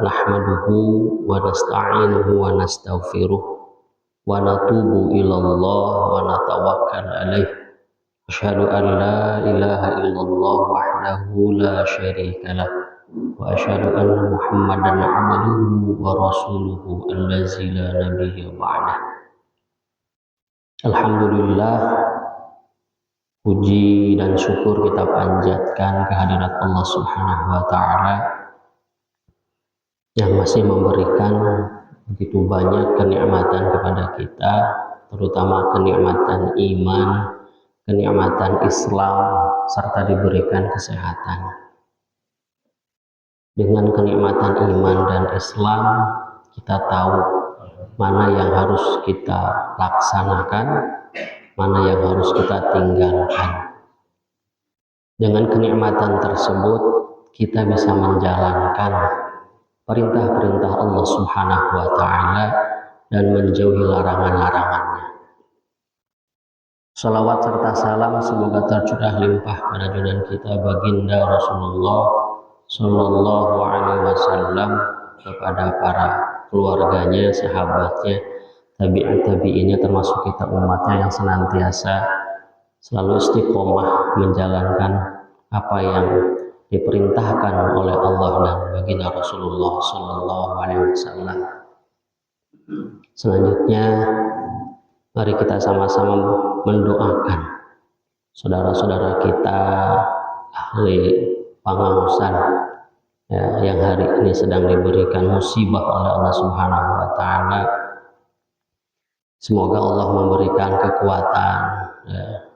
nahmaduhu wa nasta'inuhu wa nastaghfiruh wa natubu ilallah wa natawakkal alaih. Asyhadu an la ilaha illallah wahdahu la syarikalah wa asyhadu anna Muhammadan abduhu wa rasuluhu allazi la nabiyya ba'dah. Alhamdulillah, puji dan syukur kita panjatkan kehadirat Allah Subhanahu wa taala yang masih memberikan begitu banyak kenikmatan kepada kita, terutama kenikmatan iman, kenikmatan Islam, serta diberikan kesehatan. Dengan kenikmatan iman dan Islam, kita tahu mana yang harus kita laksanakan, mana yang harus kita tinggalkan. Dengan kenikmatan tersebut, kita bisa menjalankan perintah-perintah Allah Subhanahu wa taala dan menjauhi larangan-larangannya. Salawat serta salam semoga tercurah limpah pada junjungan kita baginda Rasulullah Sallallahu Alaihi Wasallam, kepada para keluarganya, sahabatnya, tabi'in-tabi'innya, termasuk kita umatnya yang senantiasa selalu istiqomah menjalankan apa yang diperintahkan oleh Allah dan baginda Rasulullah Sallallahu Alaihi Wasallam. Selanjutnya, mari kita sama-sama mendoakan saudara-saudara kita ahli pengausan yang hari ini sedang diberikan musibah oleh Allah Subhanahu wa taala. Semoga Allah memberikan kekuatan.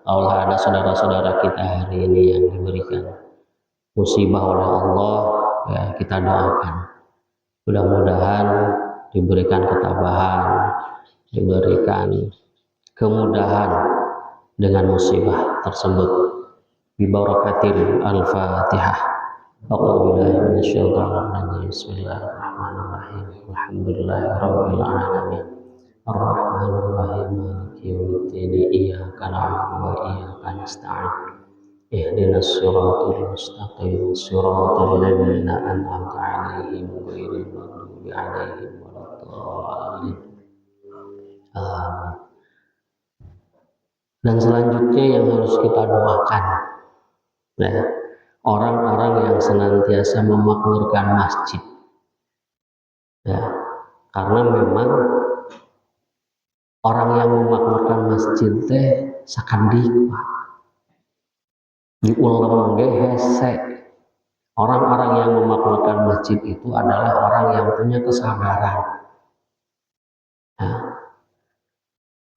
Allah, ada saudara-saudara kita hari ini yang diberikan musibah oleh Allah, kita doakan mudah-mudahan diberikan ketabahan, diberikan kemudahan dengan musibah tersebut. Bibarakatil al-Fatihah. A'udzubillahi minasyaitonir rajim. Bismillahirrahmanirrahim. Alhamdulillahirabbil alamin. Ar-Rahmanir Rahim. Maliki yaumiddin. Iyyaka na'budu wa iyyaka nasta'in. Ihdinas siratal mustaqim. Siratal ladzina an'amta 'alaihim ghairil maghdubi 'alaihim waladdallin. Amin. Dan selanjutnya yang harus kita doakan, orang-orang yang senantiasa memakmurkan masjid, karena memang orang yang memakmurkan masjid sakandikwa diulang hese. Orang-orang yang memakmurkan masjid itu adalah orang yang punya kesadaran.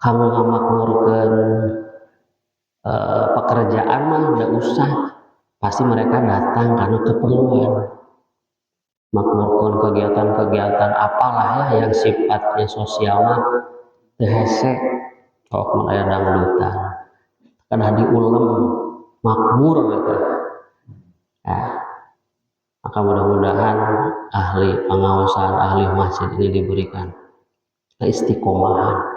Kamu memakmurkan pekerjaan mah tidak usah, pasti mereka datang karena keperluan. Makmurkan kegiatan-kegiatan apalah yang sifatnya sosial mah hese, cok melaya dangdutan karena diulang makmur gitu. Maka mudah-mudahan ahli pengawasan, ahli masjid ini diberikan keistiqomahan.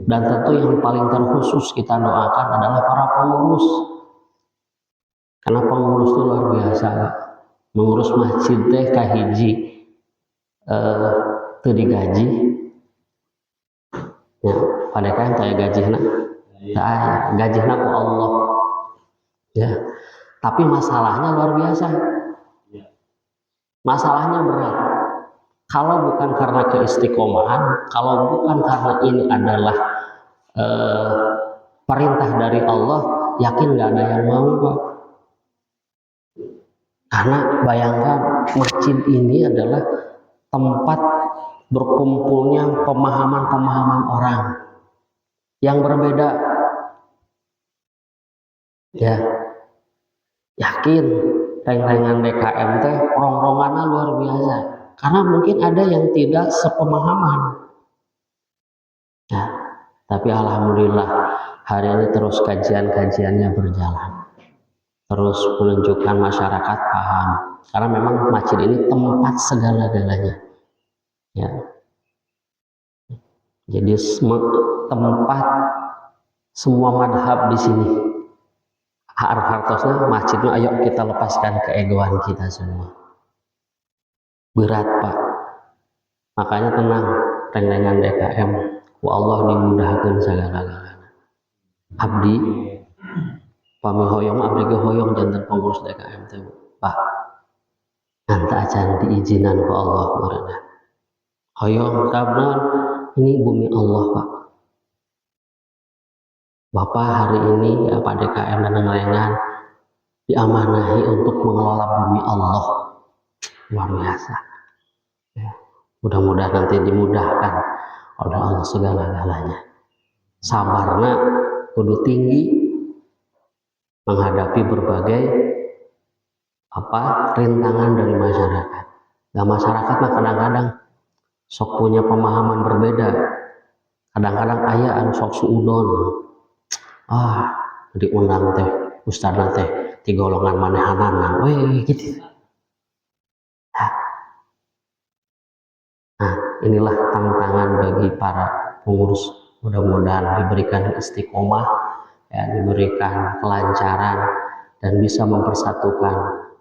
Dan tentu yang paling terkhusus kita doakan adalah para pengurus, karena pengurus itu luar biasa. Mengurus masjid kahiji teu digaji, pada kan taya gajihna, gajihna ku Allah, tapi masalahnya luar biasa, masalahnya berat. Kalau bukan karena keistiqomahan, kalau bukan karena ini adalah perintah dari Allah, yakin gak ada yang mau kok. Karena bayangkan, masjid ini adalah tempat berkumpulnya pemahaman-pemahaman orang yang berbeda. Yakin reng-rengan DKM rong-rongannya luar biasa. Karena mungkin ada yang tidak sepemahaman. Tapi alhamdulillah hari ini terus kajian-kajiannya berjalan, terus menunjukkan masyarakat paham. Karena memang masjid ini tempat segala-galanya. Jadi tempat semua madhab di sini. Hartosnya masjidnya, ayo kita lepaskan keegoan kita semua. berat Pak, makanya tenang rendengan DKM ku Allah dimudahkan segala-galana. Abdi pami hoyong abdi ge hoyong janten pengurus DKM teh Pak, anta acan diizinan ku Allah marana hoyong karena ini bumi Allah Pak. Bapak hari ini ya Pak DKM dan Lengan diamanahi untuk mengelola bumi Allah, luar biasa ya. Mudah-mudahan nanti dimudahkan oleh Allah segala-galanya. Sabarna kudu tinggi menghadapi berbagai rintangan dari masyarakat. Nah masyarakat mah kadang-kadang sok punya pemahaman berbeda. Kadang-kadang aya anu sok suudon, diundang teh ustadna teh ti golongan manehanana we gitu. Nah inilah tantangan bagi para pengurus, mudah-mudahan diberikan istiqomah ya, diberikan kelancaran dan bisa mempersatukan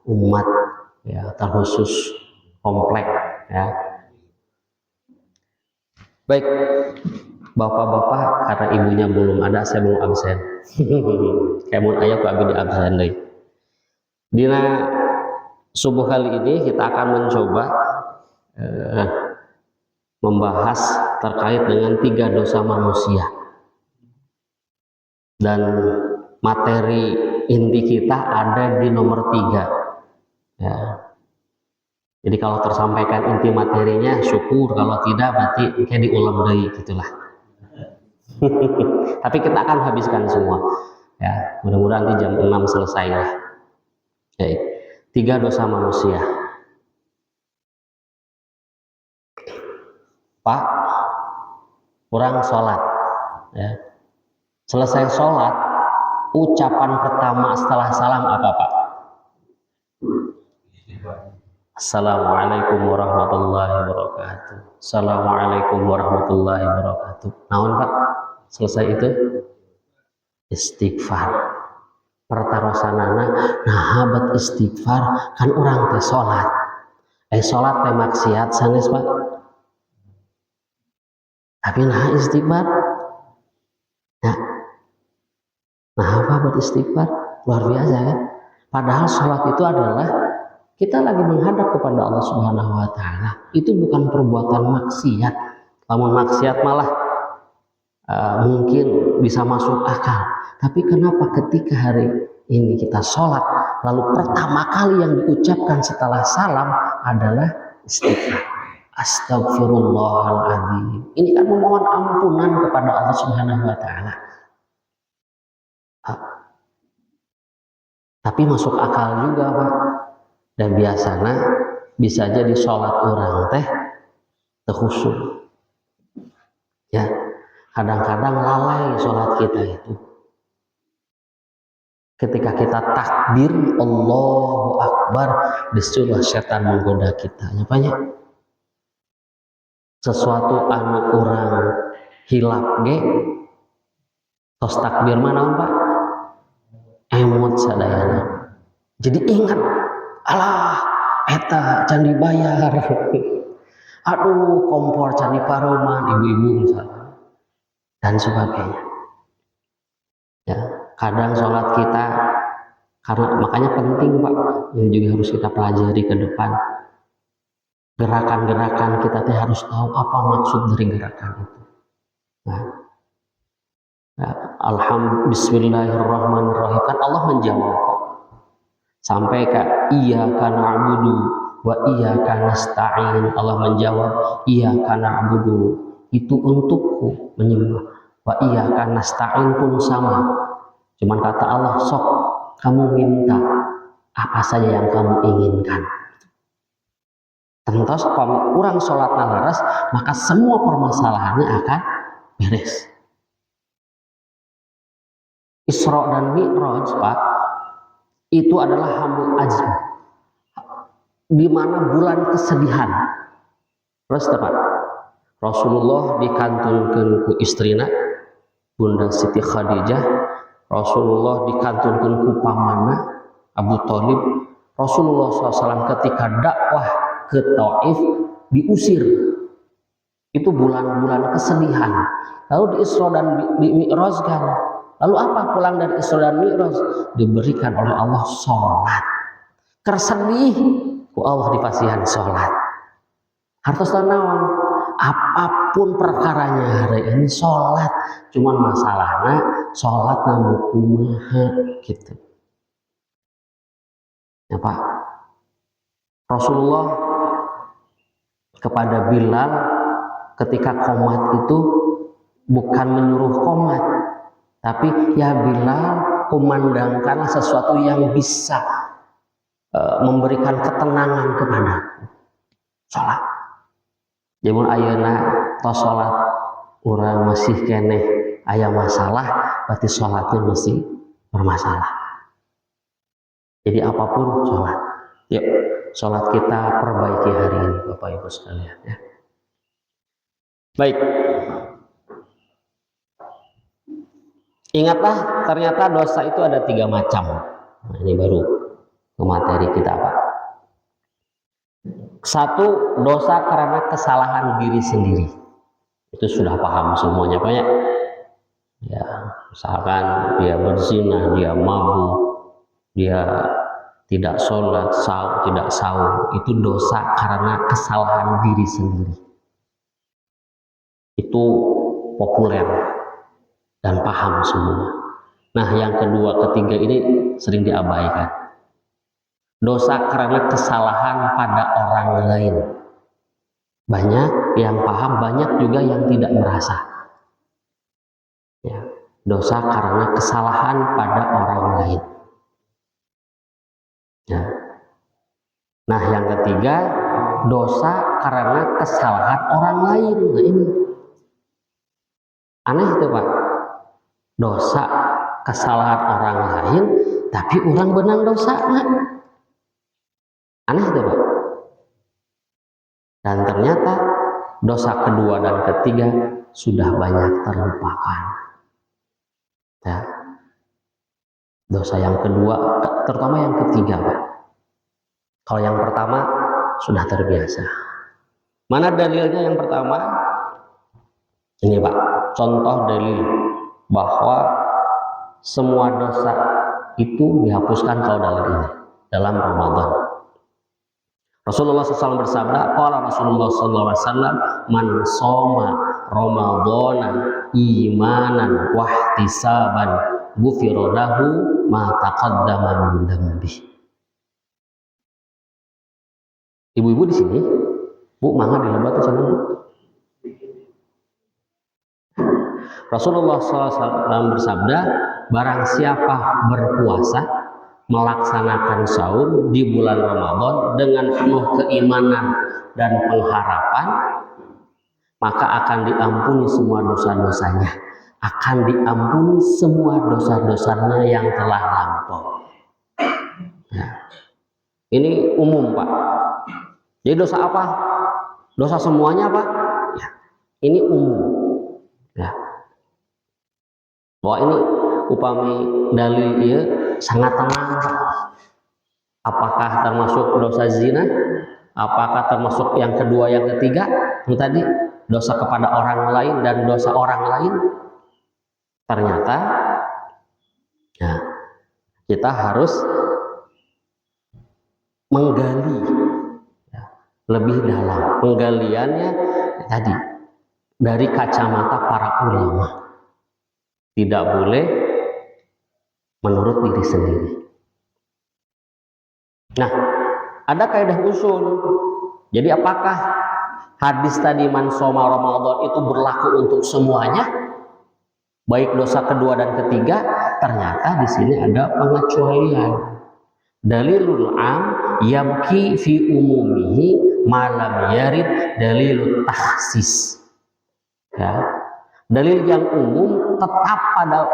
umat ya, terkhusus komplek ya. Baik bapak-bapak, karena ibunya belum ada saya belum absen. Kayak mau ayah ku abi di absen deh. Dina subuh kali ini kita akan mencoba membahas terkait dengan 3 dosa manusia, dan materi inti kita ada di nomor 3 ya. Jadi kalau tersampaikan inti materinya syukur, kalau tidak berarti kayak diulang deui gitulah. Tapi kita akan habiskan semua ya, mudah-mudahan nanti jam 6 selesai lah ya. 3 dosa manusia. Pak, kurang sholat ya. Selesai sholat, ucapan pertama setelah salam apa Pak? Assalamualaikum warahmatullahi wabarakatuh. Assalamualaikum warahmatullahi wabarakatuh. Naon Pak? Selesai itu istighfar. Pertarosanana nahabat istighfar kan orang teh sholat. Sholat teh maksiat sanes Pak. Tapi nah istighfar. Nah apa buat istighfar? Luar biasa kan? Padahal sholat itu adalah kita lagi menghadap kepada Allah Subhanahu wa Ta'ala. Itu bukan perbuatan maksiat. Namun maksiat malah mungkin bisa masuk akal. Tapi kenapa ketika hari ini kita sholat, lalu pertama kali yang diucapkan setelah salam adalah istighfar. Astagfirullahaladzim. Ini kan memohon ampunan kepada Allah Subhanahu wa Ta'ala. Tapi masuk akal juga Pak. Dan biasanya bisa jadi sholat orang teh khusyuk ya, kadang-kadang lalai sholat kita itu. Ketika kita takbir Allahu Akbar, disitulah setan menggoda kita. Nyapanya sesuatu anak orang hilap ge tos takbir mana Pak? Emot sadayana. Jadi ingat, alah eta can dibayar. Aduh kompor can diparoman ibu-ibu misalnya dan sebagainya ya. Kadang sholat kita, karena makanya penting Pak, yang juga harus kita pelajari ke depan, gerakan-gerakan kita teh harus tahu apa maksud dari gerakan itu. Nah, alhamdulillah, bismillahirrahmanirrahim kan Allah menjawab sampai ke iyyaka na'budu wa iyyaka nasta'in. Allah menjawab iyyaka na'budu itu untukku menyembah, wa iyyaka nasta'in pun sama. Cuman kata Allah, sok kamu minta apa saja yang kamu inginkan. Tentu kalau kurang sholat laras, maka semua permasalahannya akan beres. Isra dan Mi'raj Pak, itu adalah hamul azm, di mana bulan kesedihan. Terus tepat Rasulullah dikantunkeun ku istrina Bunda Siti Khadijah, Rasulullah dikantunkeun ku pamanna Abu Thalib. Rasulullah SAW ketika dakwah ke Taif diusir. Itu bulan-bulan kesedihan. Lalu di Isra dan di Mi'rajkan. Lalu apa pulang dari Isra dan Mi'raj? Diberikan oleh Allah sholat. Kersedih ku Allah dipasihan sholat. Hartos naon, apapun perkaranya hari ini sholat. Cuman masalahnya sholat namun kumaha gitu. Ya Pak, Rasulullah kepada Bilal ketika qomat itu bukan menyuruh qomat, tapi ya Bilal, kumandangkanlah sesuatu yang bisa memberikan ketenangan kepadaku. Sholat. Jamun ayeuna tos sholat urang masih keneh aya masalah, berarti sholatnya masih bermasalah. Jadi apapun sholat. Yuk, sholat kita perbaiki hari ini Bapak Ibu sekalian ya. Baik. Ingatlah ternyata dosa itu ada 3 macam. Nah, ini baru ke materi kita Pak. 1, dosa karena kesalahan diri sendiri. Itu sudah paham semuanya Pak ya. Ya, misalkan dia berzina, dia mabuk, dia tidak sholat, tidak saum, itu dosa karena kesalahan diri sendiri. Itu populer dan paham semua. Nah, yang kedua, ketiga ini sering diabaikan. Dosa karena kesalahan pada orang lain. Banyak yang paham, banyak juga yang tidak merasa. Ya, dosa karena kesalahan pada orang lain. Ya. Nah, yang ketiga, dosa karena kesalahan orang lain. Nah, ini aneh itu Pak. Dosa kesalahan orang lain, tapi orang benang dosa. Aneh itu Pak. Dan ternyata dosa kedua dan ketiga sudah banyak terlupakan. Ya. Dosa yang kedua, terutama yang ketiga Pak. Kalau yang pertama sudah terbiasa. Mana dalilnya yang pertama? Ini Pak, contoh dalil bahwa semua dosa itu dihapuskan kalau dalam ini, dalam Ramadan. Rasulullah SAW bersabda, qala Rasulullah SAW, man shoma Ramadana imanan wahtisaban ghufira lahu ma taqaddama min dzambi. Ibu-ibu di sini, Bu, mangga dilebat sana Bu. Rasulullah SAW bersabda, barang siapa berpuasa melaksanakan saum di bulan Ramadan dengan penuh keimanan dan pengharapan, maka akan diampuni semua dosa-dosanya, akan diampuni semua dosa-dosanya yang telah lampau. Nah, ini umum Pak. Jadi dosa apa? Dosa semuanya Pak? Ya, ini umum. Ya. Bahwa ini upami dalil dia sangat tenang. Apakah termasuk dosa zina? Apakah termasuk yang kedua, yang ketiga? Yang tadi dosa kepada orang lain dan dosa orang lain. Ternyata ya, kita harus menggali ya, lebih dalam. Penggaliannya tadi dari kacamata para ulama. Tidak boleh menurut diri sendiri. Nah, ada kaidah usul. Jadi apakah hadis tadi man shoma Ramadan itu berlaku untuk semuanya? Baik dosa kedua dan ketiga? Ternyata di sini ada pengecualian. Dalilul am yabki fi umumihi malam yarid dalilut takhsis. Ya. Dalil yang umum tetap pada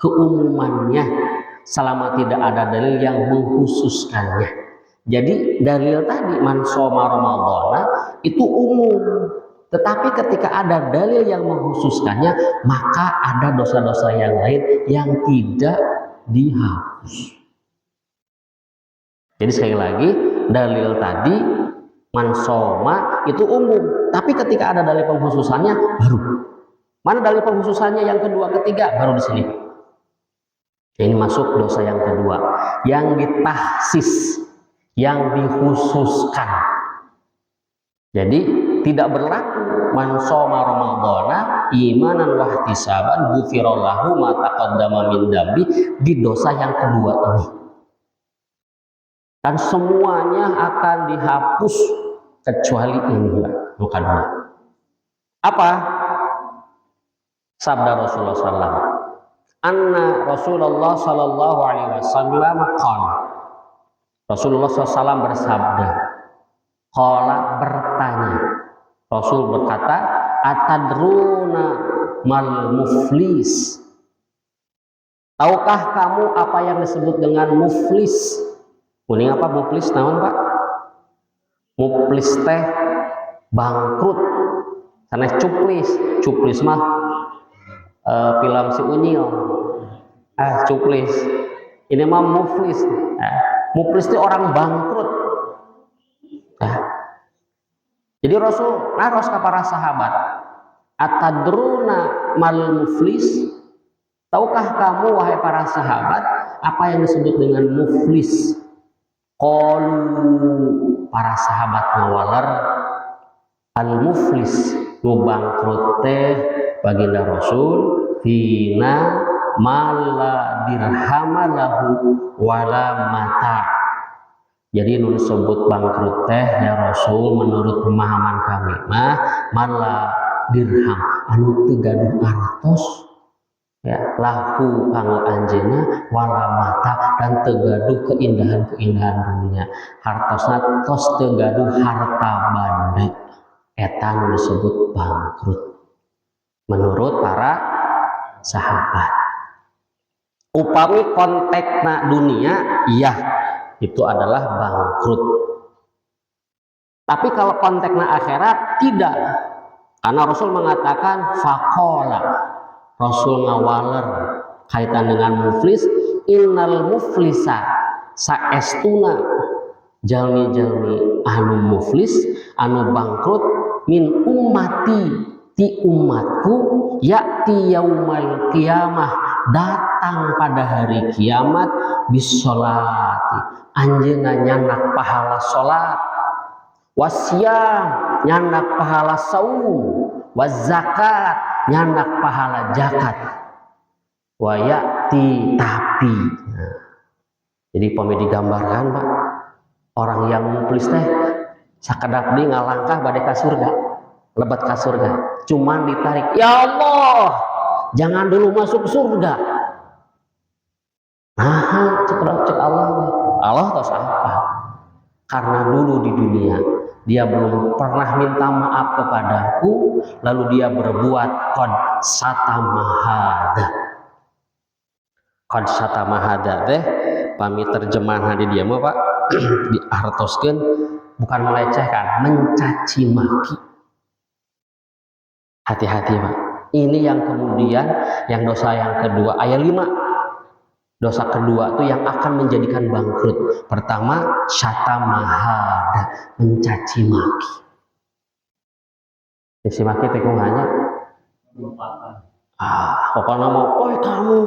keumumannya selama tidak ada dalil yang mengkhususkannya. Jadi dalil tadi man shoma Ramadhana itu umum, tetapi ketika ada dalil yang mengkhususkannya, maka ada dosa-dosa yang lain yang tidak dihapus. Jadi sekali lagi, dalil tadi mansoma itu umum, tapi ketika ada dalil pengkhususannya baru. Mana dalil pengkhususannya yang kedua, ketiga, baru di sini. Ini masuk dosa yang kedua, yang ditahsis, yang dikhususkan. Jadi tidak berlaku mansoma ramadhana imanan wahtisaban ghufirallahu ma taqaddama min dambi di dosa yang kedua ini. Dan semuanya akan dihapus kecuali ini, bukan dua. Apa? Sabda Rasulullah SAW. Anna Rasulullah Sallallahu Alaihi Wasallam qala. Rasulullah SAW bersabda. Qala bertanya. Rasul berkata, atadruna mal muflis. Tahukah kamu apa yang disebut dengan muflis? Kuning apa muflis? Naon Pak? Muflis teh bangkrut. Sanes cuplis. Cuplis mah film si Unyil. Cuplis. Ini mah muflis. Muflis itu orang bangkrut. Jadi Rasul naros ke para sahabat. Atadruna mal muflis? Tahukah kamu wahai para sahabat apa yang disebut dengan muflis? Qalu, para sahabat ngawalar, al muflis nu bangkrut teh baginda Rasul fina mala dirhama lahu wala mata. Jadi nu disebut bangkrut teh ya Rasul menurut pemahaman kami mah mala dirham anu teu gaduh artos ya lahu kanggo anjeunna wala mata dan teu gaduh keindahan-keindahan dunia. Hartosna tos teu gaduh harta banda. Eta nu disebut bangkrut menurut para sahabat. Upami konteksna dunia iya itu adalah bangkrut. Tapi kalau konteksna akhirat tidak. Karena Rasul mengatakan faqala. Rasul ngawaler kaitan dengan muflis, innal muflisa saestuna jalmi-jalmi anu muflis anu bangkrut min ummati ti umatku yakti yaumal qiyamah datang pada hari kiamat bisolati anjeunna nyanak pahala salat wasyam nyanak pahala saum wazakat nyanak pahala zakat wayati tapi jadi pami digambarkan Pak orang yang muflis teh sakedap dia ngalangkah bade ka surga lebat ka surga cuman ditarik ya Allah jangan dulu masuk surga cek Allah tos apa karena dulu di dunia dia belum pernah minta maaf kepadaku, lalu dia berbuat qad satamahada. Qad satamahada teh pami terjemahan di dia mah Pak diartoskeun bukan melecehkan, mencaci maki. Hati-hati Pak. Ini yang kemudian yang dosa yang kedua ayat 5. Dosa kedua itu yang akan menjadikan bangkrut. Pertama, syatamahada, mencaci maki. Mencaci maki tekungannya pokoknya mau, kamu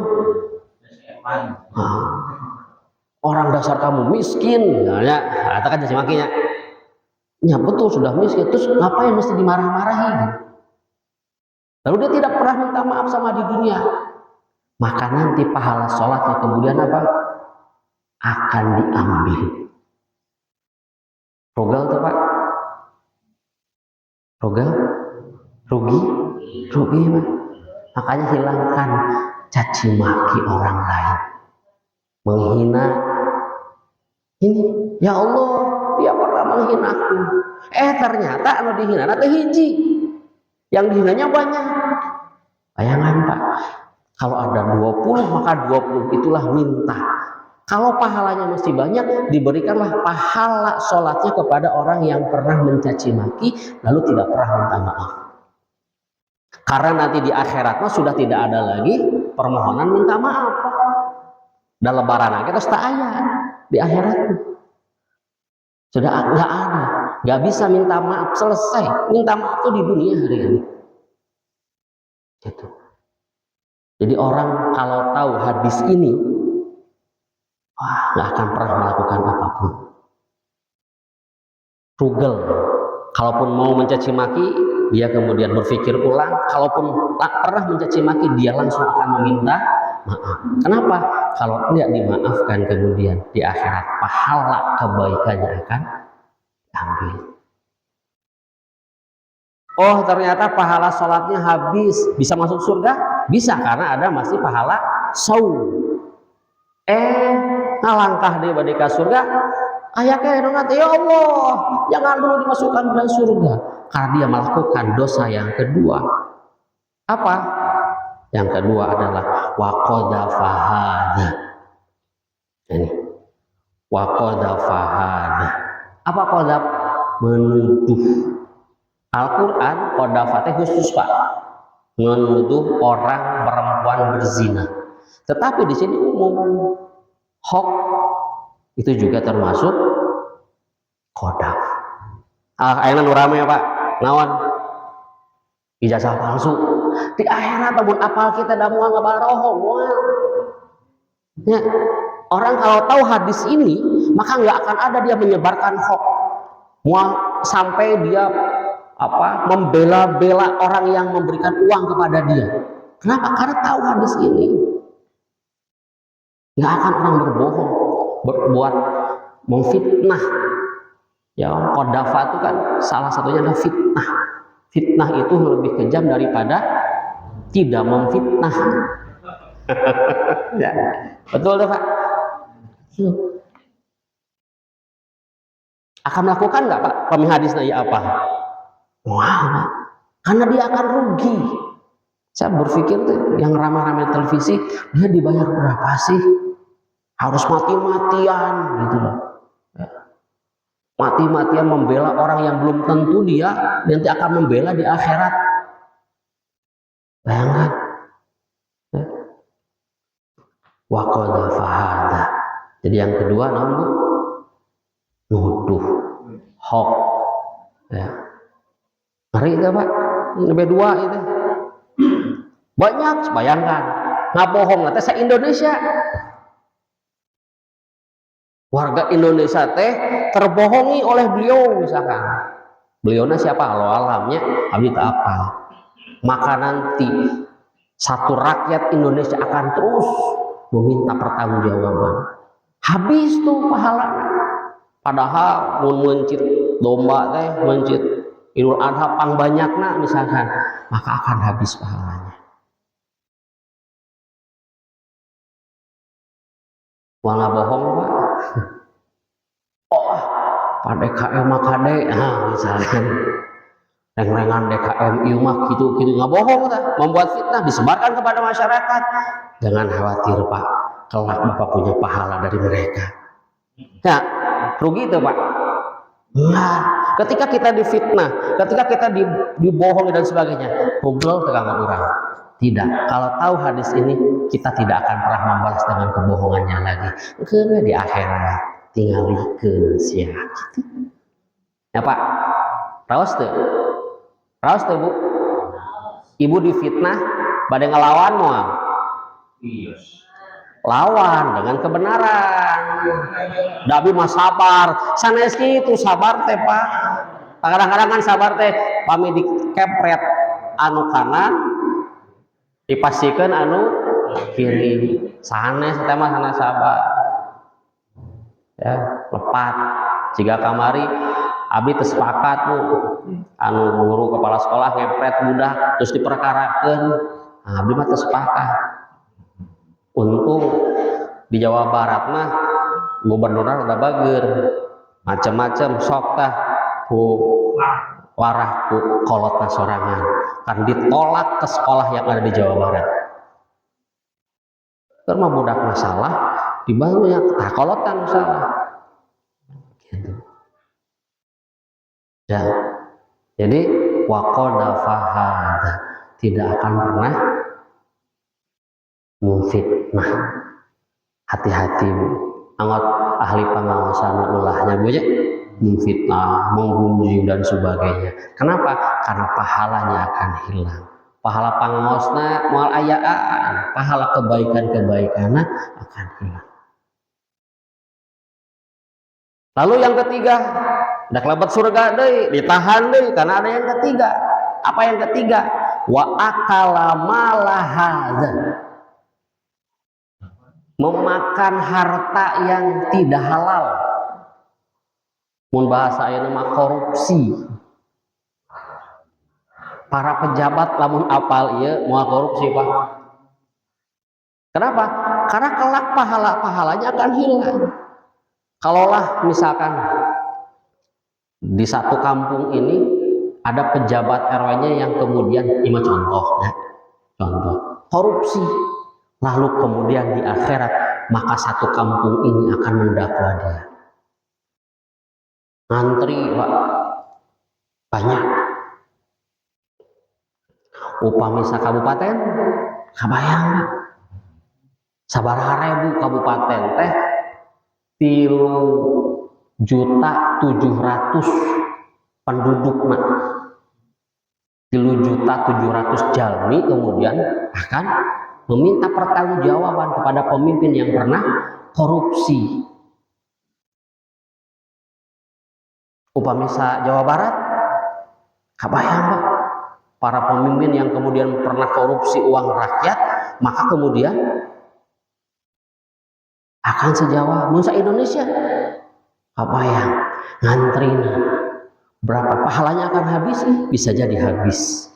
orang dasar kamu miskin, ya, katakan caci makinya. Ya betul sudah miskin, terus ngapain mesti dimarah-marahi? Lalu dia tidak pernah minta maaf sama di dunia. Maka nanti pahala sholatnya kemudian apa? Akan diambil. Rogal tuh Pak? Rogal? Rugi Pak. Makanya hilangkan caci maki orang lain. Menghina. Ini, ya Allah, dia pernah menghinaku. Ternyata anu dihina teh hiji. Yang dihinanya banyak. Bayangan Pak. Kalau ada 20 maka 20 itulah minta. Kalau pahalanya masih banyak diberikanlah pahala sholatnya kepada orang yang pernah mencaci maki lalu tidak pernah minta maaf. Karena nanti di akhiratnya sudah tidak ada lagi permohonan minta maaf. Dan lebaran kita tak ada di akhirat. Sudah nggak ada. Gak bisa minta maaf, selesai. Minta maaf tuh di dunia hari ini. Gitu. Jadi orang kalau tahu hadis ini, wah, gak akan pernah melakukan apapun. Rugel. Kalaupun mau mencaci maki, dia kemudian berpikir ulang. Kalaupun tak pernah mencaci maki, dia langsung akan meminta maaf. Kenapa? Kalau tidak dimaafkan kemudian di akhirat, pahala kebaikannya akan diambil. Oh, ternyata pahala sholatnya habis. Bisa masuk surga? Bisa, karena ada masih pahala saum. Ngalangkah dia badai ke surga. Ayahnya ngata, ya Allah, jangan dulu dimasukkan ke dalam surga. Karena dia melakukan dosa yang kedua. Apa? Yang kedua adalah waqadafahana. Ini waqadafahana. Apa qadaf? Menuduh. Al-Quran qadafatnya khusus, Pak, menuduh orang perempuan berzina. Tetapi di sini umum. Hok itu juga termasuk qadaf. Ayeuna nu rame ya, Pak. Naon? Ijazah palsu. Di akhirat pun apal kita da moal ngabaroho moal. Ya, orang kalau tahu hadis ini, maka nggak akan ada dia menyebarkan hoax. Moal sampai dia membela-bela orang yang memberikan uang kepada dia. Kenapa? Karena tahu hadis ini. Nggak akan orang berbohong, berbuat memfitnah. Ya, qadhafa itu kan salah satunya adalah fitnah. Fitnah itu lebih kejam daripada tidak memfitnah. Ya, betul deh, Pak. Akan melakukan nggak, Pak? Pemihak hadisnya ya apa? Wah, karena dia akan rugi. Saya berpikir tuh yang ramai-ramai televisi, dia dibayar berapa sih? Harus mati-matian gitu loh. Mati-matian membela orang yang belum tentu dia nanti akan membela di akhirat. Bayangkan. Wa qadhafahada. Jadi yang kedua naon, Bu? Nuduh. Hoax. Ya. Ngeri itu, Pak. Lebih dua itu. Banyak, bayangkan. Ngabohong nanti se Indonesia. Warga Indonesia teh terbohongi oleh beliau misalkan. Beliaunya siapa? Allah alamnya, abdi tak apa. Maka nanti satu rakyat Indonesia akan terus meminta pertanggungjawaban. Habis tuh pahalanya. Padahal mun mencit domba teh, mencit Idul Adha pang banyakna misalkan, maka akan habis pahalanya. Wala bohong, Pak. Oh, Pak DKM mah kade, misalkan reng-rengan DKM ieu mah gitu-gitu nggak bohong, membuat fitnah disebarkan kepada masyarakat. Jangan khawatir, Pak, kelak Bapak punya pahala dari mereka. Nah, rugi itu, Pak. Nah, ketika kita difitnah, ketika kita dibohongi dan sebagainya, goblok tegang orang. Tidak, kalau tahu hadis ini, kita tidak akan pernah membalas dengan kebohongannya lagi. Karena di akhirat tinggal dikeun sia gitu. Ya, Pak. Raos teu? Raos teu, Bu? Ibu difitnah bade ngelawan moal. Iya. Lawan dengan kebenaran. Dabi mah sabar. Sanes kitu sabar teh, Pak. Kadang-kadang kan sabar teh pami dikepret anu kanan dipastikan anu kiri. Sanes teh mah sanes sabar. Ya, lepat. Jika kamari abi teu sepakat, Bu. Anu guru kepala sekolah ngepret budak terus diperkarakeun. Abi mah teu sepakat. Untung di Jawa Barat mah gubernurnya udah bager macam-macam sok tah ku warah ku kolotna sorangan kan ditolak ke sekolah yang ada di Jawa Barat. Karena budak masalah dibangun yang kolotan salah gitu. Ya. Jadi waqadafahada tidak akan pernah memfitnah. Hati-hati, Bu. Angot ahli pengawasan ulahnya, Bu, ya. memfitnah, menggunjing dan sebagainya. Kenapa? Karena pahalanya akan hilang. Pahala pangosna moal ayaan, pahala kebaikan-kebaikanna akan hilang. Lalu yang ketiga, dak lebat surga deui, ditahan deui karena ada yang ketiga. Apa yang ketiga? Wa akala malahadza. Memakan harta yang tidak halal. Mun bahasa ayeuna mah korupsi. Para pejabat lamun apal ieu moal korupsi, Pak. Kenapa? Karena kelak pahala-pahalanya akan hilang. Kalaulah misalkan di satu kampung ini ada pejabat RW-nya yang kemudian ini contoh korupsi, lalu kemudian di akhirat maka satu kampung ini akan mendakwa dia. Ngantri, Pak, banyak. Upami kabupaten kabayang, Pak, sabaraha ribu kabupaten teh 3.700.000 penduduk, nak 3.700.000 jalmi kemudian akan meminta pertanggungjawaban kepada pemimpin yang pernah korupsi. Upami Jawa Barat kabayang, Pak, para pemimpin yang kemudian pernah korupsi uang rakyat, maka kemudian akan sejawa. Mun Indonesia kabayang ngantrina berapa pahalanya akan habis? Bisa jadi habis.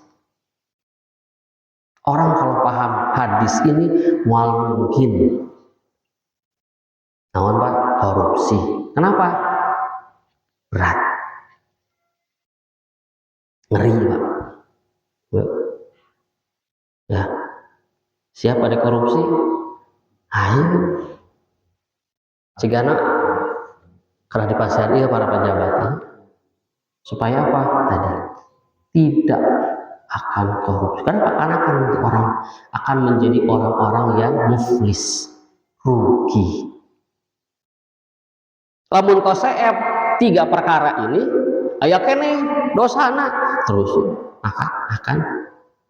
Orang kalau paham hadis ini mual mungkin naon, Pak, korupsi. Kenapa? Berat, ngeri, Pak. Ya, siapa ada korupsi? Ayo, cigana karena dipasar iya para pejabat supaya apa? Tadi tidak akan korupsi. Kenapa? Karena orang akan menjadi orang-orang yang muflis, rugi. Lamun koseep 3 perkara ini aya keneh dosana terus akan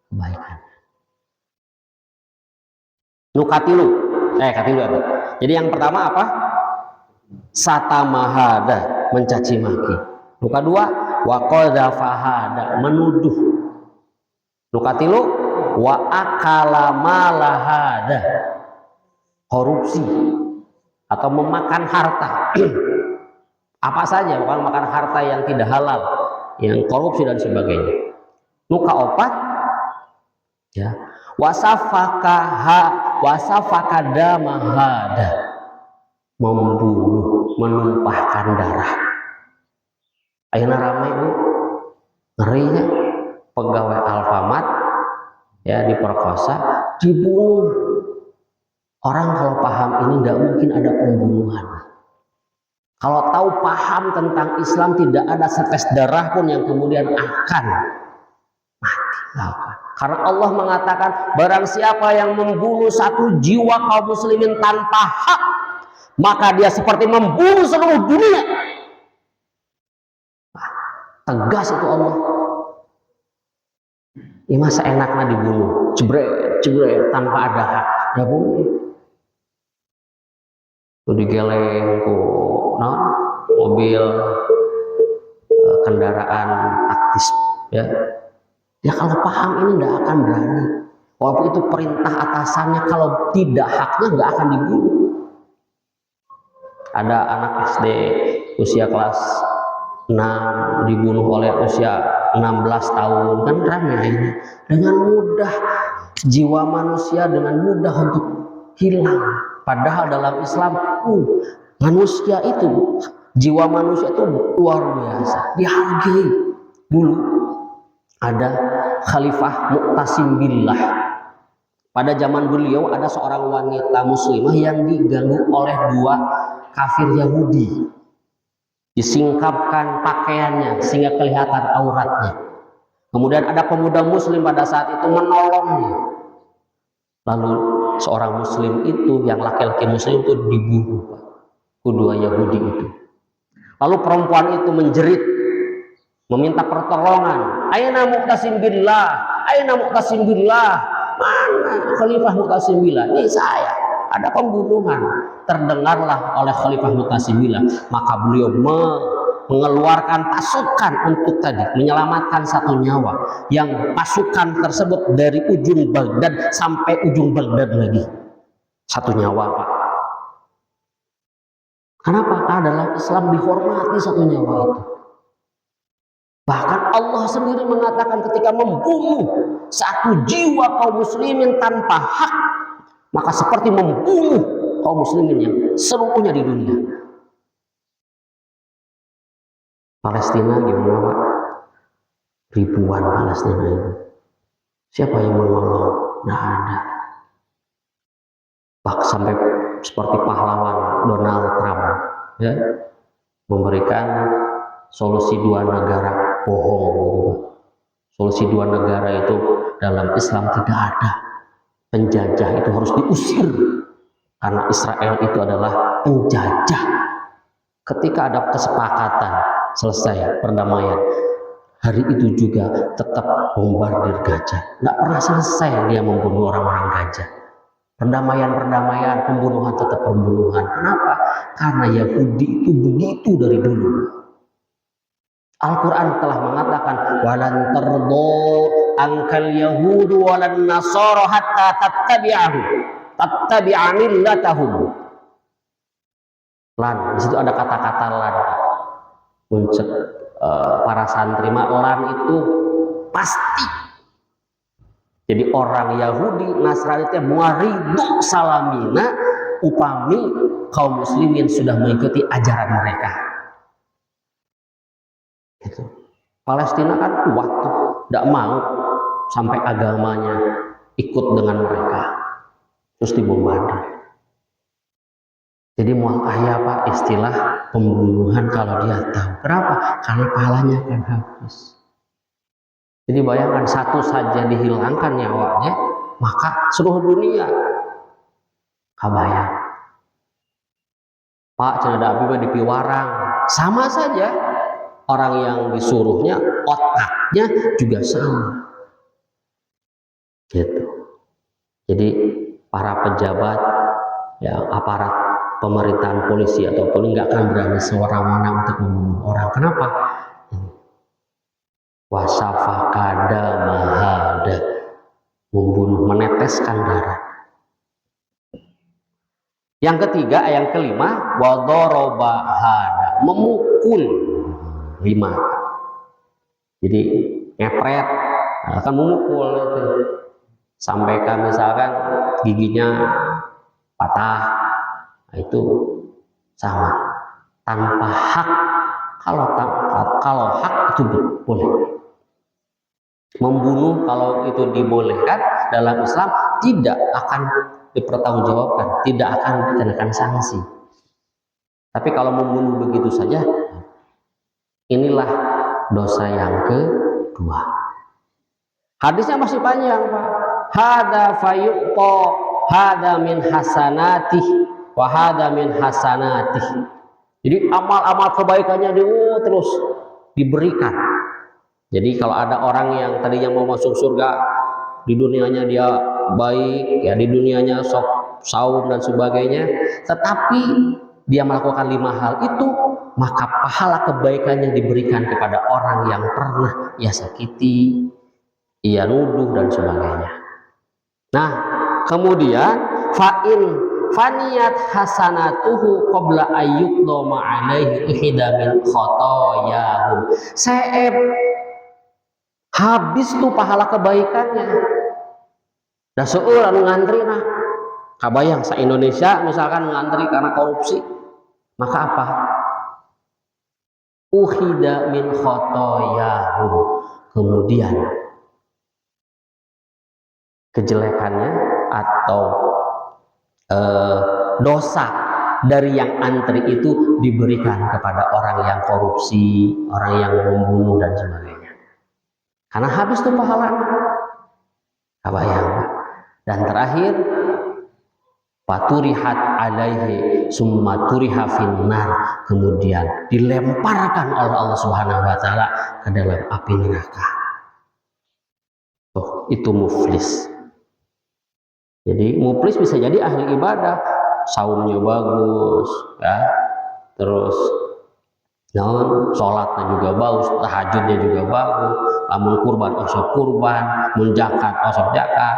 kebaikan. Nu katilu itu. Jadi yang pertama apa? Satamahada, mencaci maki. Nu kedua wa qadzafahada, menuduh. Nu katilu wa akala malahada, korupsi atau memakan harta. Apa saja, bukan makan harta yang tidak halal, yang korupsi dan sebagainya. Nu kaopat ya, wasafaka damahada, membunuh, menumpahkan darah. Ayeuna ramai, Bu, ngerinya pegawai Alfamart ya diperkosa, dibunuh. Orang kalau paham ini nggak mungkin ada pembunuhan. Kalau tahu paham tentang Islam, tidak ada setes darah pun yang kemudian akan mati. Karena Allah mengatakan barang siapa yang membunuh satu jiwa kaum muslimin tanpa hak, maka dia seperti membunuh seluruh dunia. Tegas itu Allah. Ini masa enaknya dibunuh, jebret tanpa ada hak, nggak boleh. Itu digeleng mobil, kendaraan taktis, ya. Ya kalau paham ini nggak akan berani. Walaupun itu perintah atasannya, kalau tidak haknya nggak akan dibunuh. Ada anak SD usia kelas 6 dibunuh oleh usia 16 tahun, kan ramai ini. Dengan mudah jiwa manusia dengan mudah untuk hilang. Padahal dalam Islam manusia itu, jiwa manusia itu luar biasa, dihargai. Dulu ada Khalifah Mu'tasim Billah. Pada zaman beliau ada seorang wanita muslimah yang diganggu oleh 2 kafir Yahudi. Disingkapkan pakaiannya sehingga kelihatan auratnya. Kemudian ada pemuda muslim pada saat itu menolongnya. Lalu seorang muslim itu, yang laki-laki muslim itu dibunuh, kedua Yahudi itu. Lalu perempuan itu menjerit, meminta pertolongan. Aina Mu'tasim billah, aina Mu'tasim billah. Mana Khalifah Mu'tasim billah? Ini saya, ada pembunuhan. Terdengarlah oleh Khalifah Mu'tasim billah, maka beliau mengeluarkan pasukan untuk tadi menyelamatkan satu nyawa. Yang pasukan tersebut dari ujung Baghdad sampai ujung Baghdad lagi. Satu nyawa, Pak. Kenapa? Karena dalam Islam dihormati satu nyawa itu. Bahkan Allah sendiri mengatakan ketika membunuh satu jiwa kaum muslimin tanpa hak, maka seperti membunuh kaum muslimin yang seluruhnya di dunia. Palestina gimana, Pak? Ribuan Palestina itu. Siapa yang menolong? Tidak ada. Bahkan sampai seperti pahlawan Donald Trump, ya, memberikan solusi dua negara, bohong. Solusi dua negara itu dalam Islam tidak ada. Penjajah itu harus diusir karena Israel itu adalah penjajah. Ketika ada kesepakatan selesai perdamaian, hari itu juga tetap bombardir Gaza. Nggak pernah selesai dia membunuh orang-orang Gaza. Perdamaian, pembunuhan tetap pembunuhan. Kenapa? Karena Yahudi itu begitu dari dulu. Al-Quran telah mengatakan walan tardo angkal yahudu walan nasara hatta tattabi'a millatahum. Lan, di situ ada kata-kata lan. Untuk para santri lan itu pasti. Jadi orang Yahudi, Nasrani itu muaridu salamina upami kaum muslimin sudah mengikuti ajaran mereka. Gitu. Palestina kan kuat tuh, tidak mau sampai agamanya ikut dengan mereka, terus dibombardir. Jadi mual ayah, Pak, istilah pembunuhan kalau dia tahu. Kenapa? Karena pahalanya akan habis. Jadi bayangkan satu saja dihilangkan nyawanya, maka seluruh dunia kabayang. Pak, cenada abi di piwarang, sama saja. Orang yang disuruhnya, otaknya juga sama. Gitu. Jadi para pejabat, ya aparat pemerintahan polisi ataupun nggak akan berani semena-mena untuk membunuh orang. Kenapa? Wasafakada mahada, membunuh, meneteskan darah. Yang ketiga, yang kelima, wadorobahada, memukul. 5. Jadi ngepret, akan memukul itu. Sampaikan misalkan giginya patah, itu sama. Tanpa hak, kalau hak itu boleh. Membunuh kalau itu dibolehkan dalam Islam tidak akan dipertanggungjawabkan, tidak akan dikenakan sanksi. Tapi kalau membunuh begitu saja, inilah dosa yang kedua. Hadisnya masih panjang, Pak. Hada fayuqta hada min hasanatih wa hada min hasanatih. Jadi amal-amal kebaikannya terus diberikan. Jadi kalau ada orang yang tadinya mau masuk surga, di dunianya dia baik, ya di dunianya sok saum dan sebagainya, tetapi dia melakukan 5 hal itu, maka pahala kebaikannya diberikan kepada orang yang pernah ia sakiti, ia nuduh dan sebagainya. Nah, kemudian faniyat hasanatuhu qabla ayyuqdama alaihi ihda min khotoyahum. Habis tuh pahala kebaikannya. Dan seorang ngantri, nah kabayang se-Indonesia misalkan ngantri karena korupsi, maka apa? Uhida min khotoyahum, kemudian kejelekannya atau dosa dari yang antri itu diberikan kepada orang yang korupsi, orang yang membunuh dan sebagainya. Karena habis tuh pahalanya. Kabayang. Dan terakhir, Faturihat alaihi summa turiha finnar, kemudian dilemparkan oleh Allah Subhanahu wa taala ke dalam api neraka. Oh, itu muflis. Jadi muflis bisa jadi ahli ibadah, saumnya bagus, ya, terus sholatnya juga bagus, tahajudnya juga bagus, lamun kurban osok kurban, menjakat osok zakat,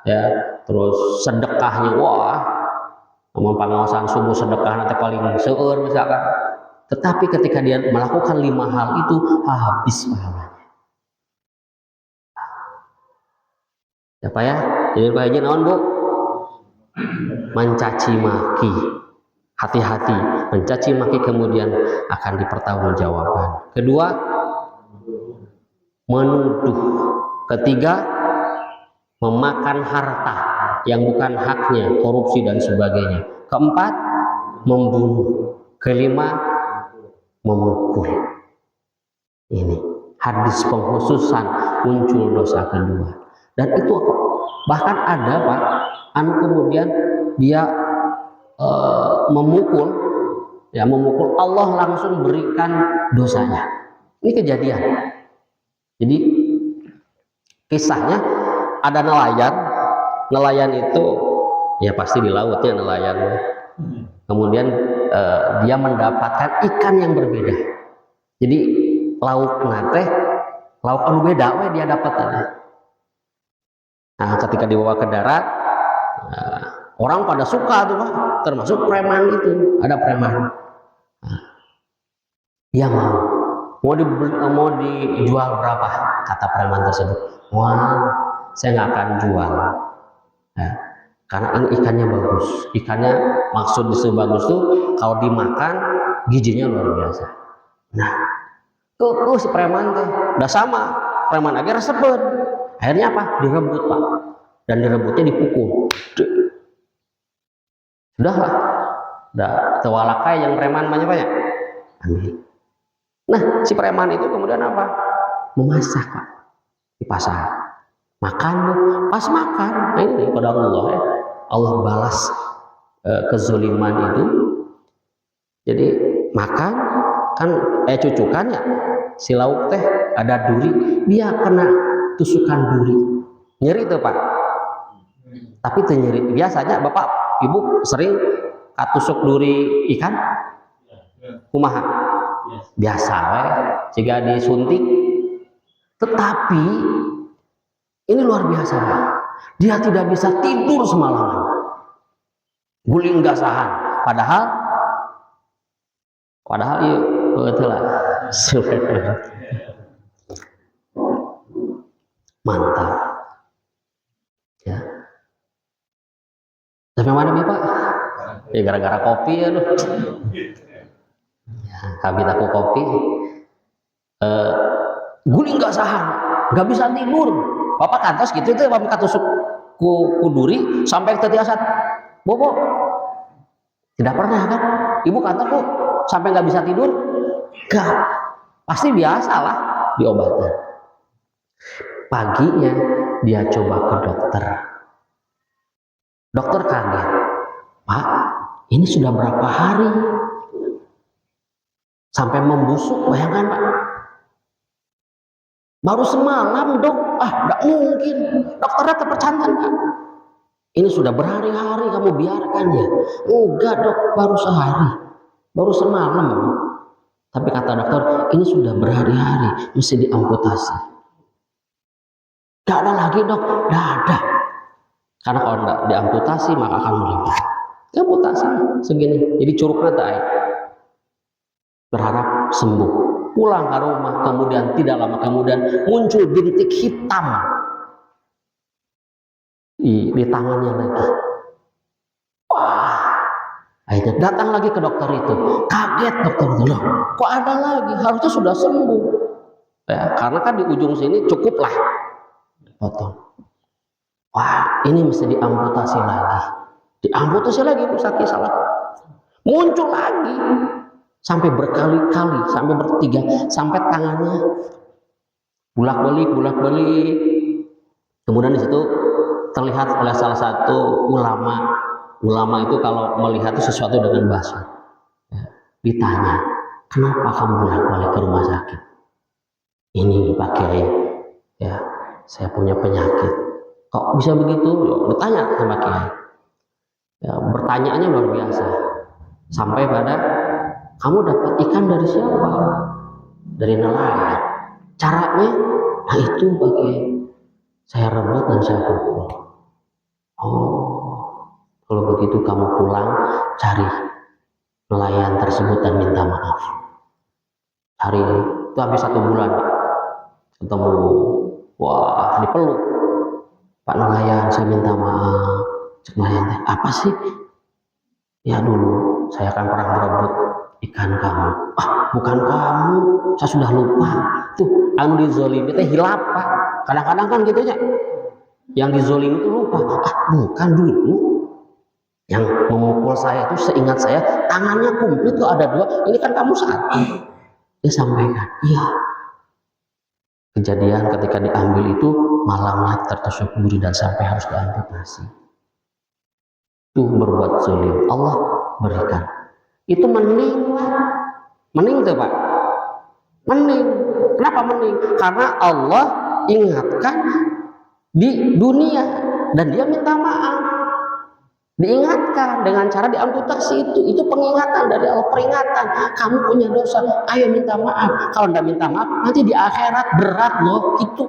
ya, terus sedekahnya wah, namun pengawasan subuh sedekah nanti paling seueur misalkan. Tetapi ketika dia melakukan 5 hal itu habis pahalanya. Siapa ya? Jadi Pak Haji naon Bu? Mencaci maki. Hati-hati, mencaci maki kemudian akan dipertanggungjawabkan. Kedua, menuduh. Ketiga, memakan harta yang bukan haknya, korupsi dan sebagainya. Keempat, membunuh. Kelima, memukul. Ini hadis pengkhususan muncul dosa kedua. Dan itu bahkan ada Pak, kemudian dia memukul, ya memukul, Allah langsung berikan dosanya. Ini kejadian. Jadi kisahnya ada nelayan itu ya pasti di lautnya nelayan. Kemudian dia mendapatkan ikan yang berbeda. Jadi lauk anu beda dia dapat. Nah, ketika dibawa ke darat, orang pada suka tuh Pak, termasuk preman itu, ada preman. Dia mau dijual berapa? Kata preman tersebut. Wah, saya nggak akan jual. Ya, karena ini ikannya bagus. Ikannya maksud disebut bagus tuh kalau dimakan gizinya luar biasa. Nah, tuh si preman tuh udah sama, preman akhirnya resepet. Akhirnya apa? Direbut Pak, dan direbutnya dipukul. Sudahlah, udah tewalakai yang preman banyak. Nah, si preman itu kemudian apa? Memasak Pak di pasar. Makan, pas makan, nah ini qadarullah ya. Allah balas kezaliman itu. Jadi makan kan cucukan ya, si lauk teh ada duri, dia kena tusukan duri, nyeri tuh Pak. Tapi itu nyeri biasanya Bapak Ibu sering katusuk duri ikan kumaha biasa jika disuntik. Tetapi ini luar biasa Pak, dia tidak bisa tidur semalaman, guling gasahan, padahal iya betul lah. Mantap ya. Sampai mana nih Pak? Ya gara-gara kopi ya loh. Ya, habis aku kopi, guling gak sahan, gak bisa tidur. Bapak kantos gitu tuh, bapak katusuk ku duri sampai ketiasat. Bobo, tidak pernah kan? Ibu kantor kok sampai nggak bisa tidur? Gak, pasti biasa lah diobatin. Paginya dia coba ke dokter. Dokter kaget, Pak, ini sudah berapa hari sampai membusuk? Bayangkan Pak, baru semalam Dok. Nggak mungkin. Dokternya terpercantan Pak, ini sudah berhari-hari kamu biarkan ya. Enggak Dok, baru sehari, baru semalam. Tapi kata dokter, ini sudah berhari-hari, mesti diamputasi. Gak ada lagi Dok, gak ada. Karena kalau tidak diamputasi maka akan melimpah. Amputasi segini, jadi curugnya tak. Berharap sembuh. Pulang ke rumah, kemudian tidak lama kemudian muncul bintik hitam di tangannya lagi. Wah, akhirnya datang lagi ke dokter itu. Kaget dokter itu, loh, kok ada lagi? Harusnya sudah sembuh. Ya, karena kan di ujung sini cukuplah potong. Wah, ini mesti diamputasi lagi. Diamputasi lagi, sakit salah. Muncul lagi. Sampai berkali-kali, sampai bertiga, sampai tangannya bolak-balik. Kemudian di situ terlihat oleh salah satu ulama Ulama itu kalau melihat sesuatu dengan basar, ya, ditanya, kenapa kamu bolak-balik ke rumah sakit? Ini Pak Kiai, ya saya punya penyakit. Kok bisa begitu? Ditanya sama Kiai. Ya, pertanyaannya luar biasa. Sampai pada, kamu dapat ikan dari siapa? Dari nelayan. Caranya, nah itu Pak Kiai, saya rebut dan saya pukul. Oh, kalau begitu kamu pulang cari nelayan tersebut dan minta maaf. Cari, itu habis 1 bulan ketemu, wah dipeluk, Pak nelayan saya minta maaf. Cek nelayan, apa sih? Ya dulu saya akan pernah merebut ikan kamu. Ah bukan kamu, saya sudah lupa. Tuh anu dizolimi teh hilap Pak. Kadang-kadang kan gitu ya, yang dizolimi itu lupa. Ah bukan, dulu yang memukul saya itu seingat saya tangannya komplit tuh ada 2, ini kan kamu 1. Dia sampaikan, iya. Kejadian ketika diambil itu malamnya tertusuk duri dan sampai harus diamputasi. Tuh berbuat zalim, Allah berikan. Itu mending lah. Mending tuh Pak. Mending. Kenapa mending? Karena Allah ingatkan di dunia dan dia minta maaf. Diingatkan dengan cara diamputasi itu pengingatan dari Allah, peringatan. Kamu punya dosa, ayo minta maaf. Kalau tidak minta maaf, nanti di akhirat berat loh, gitu.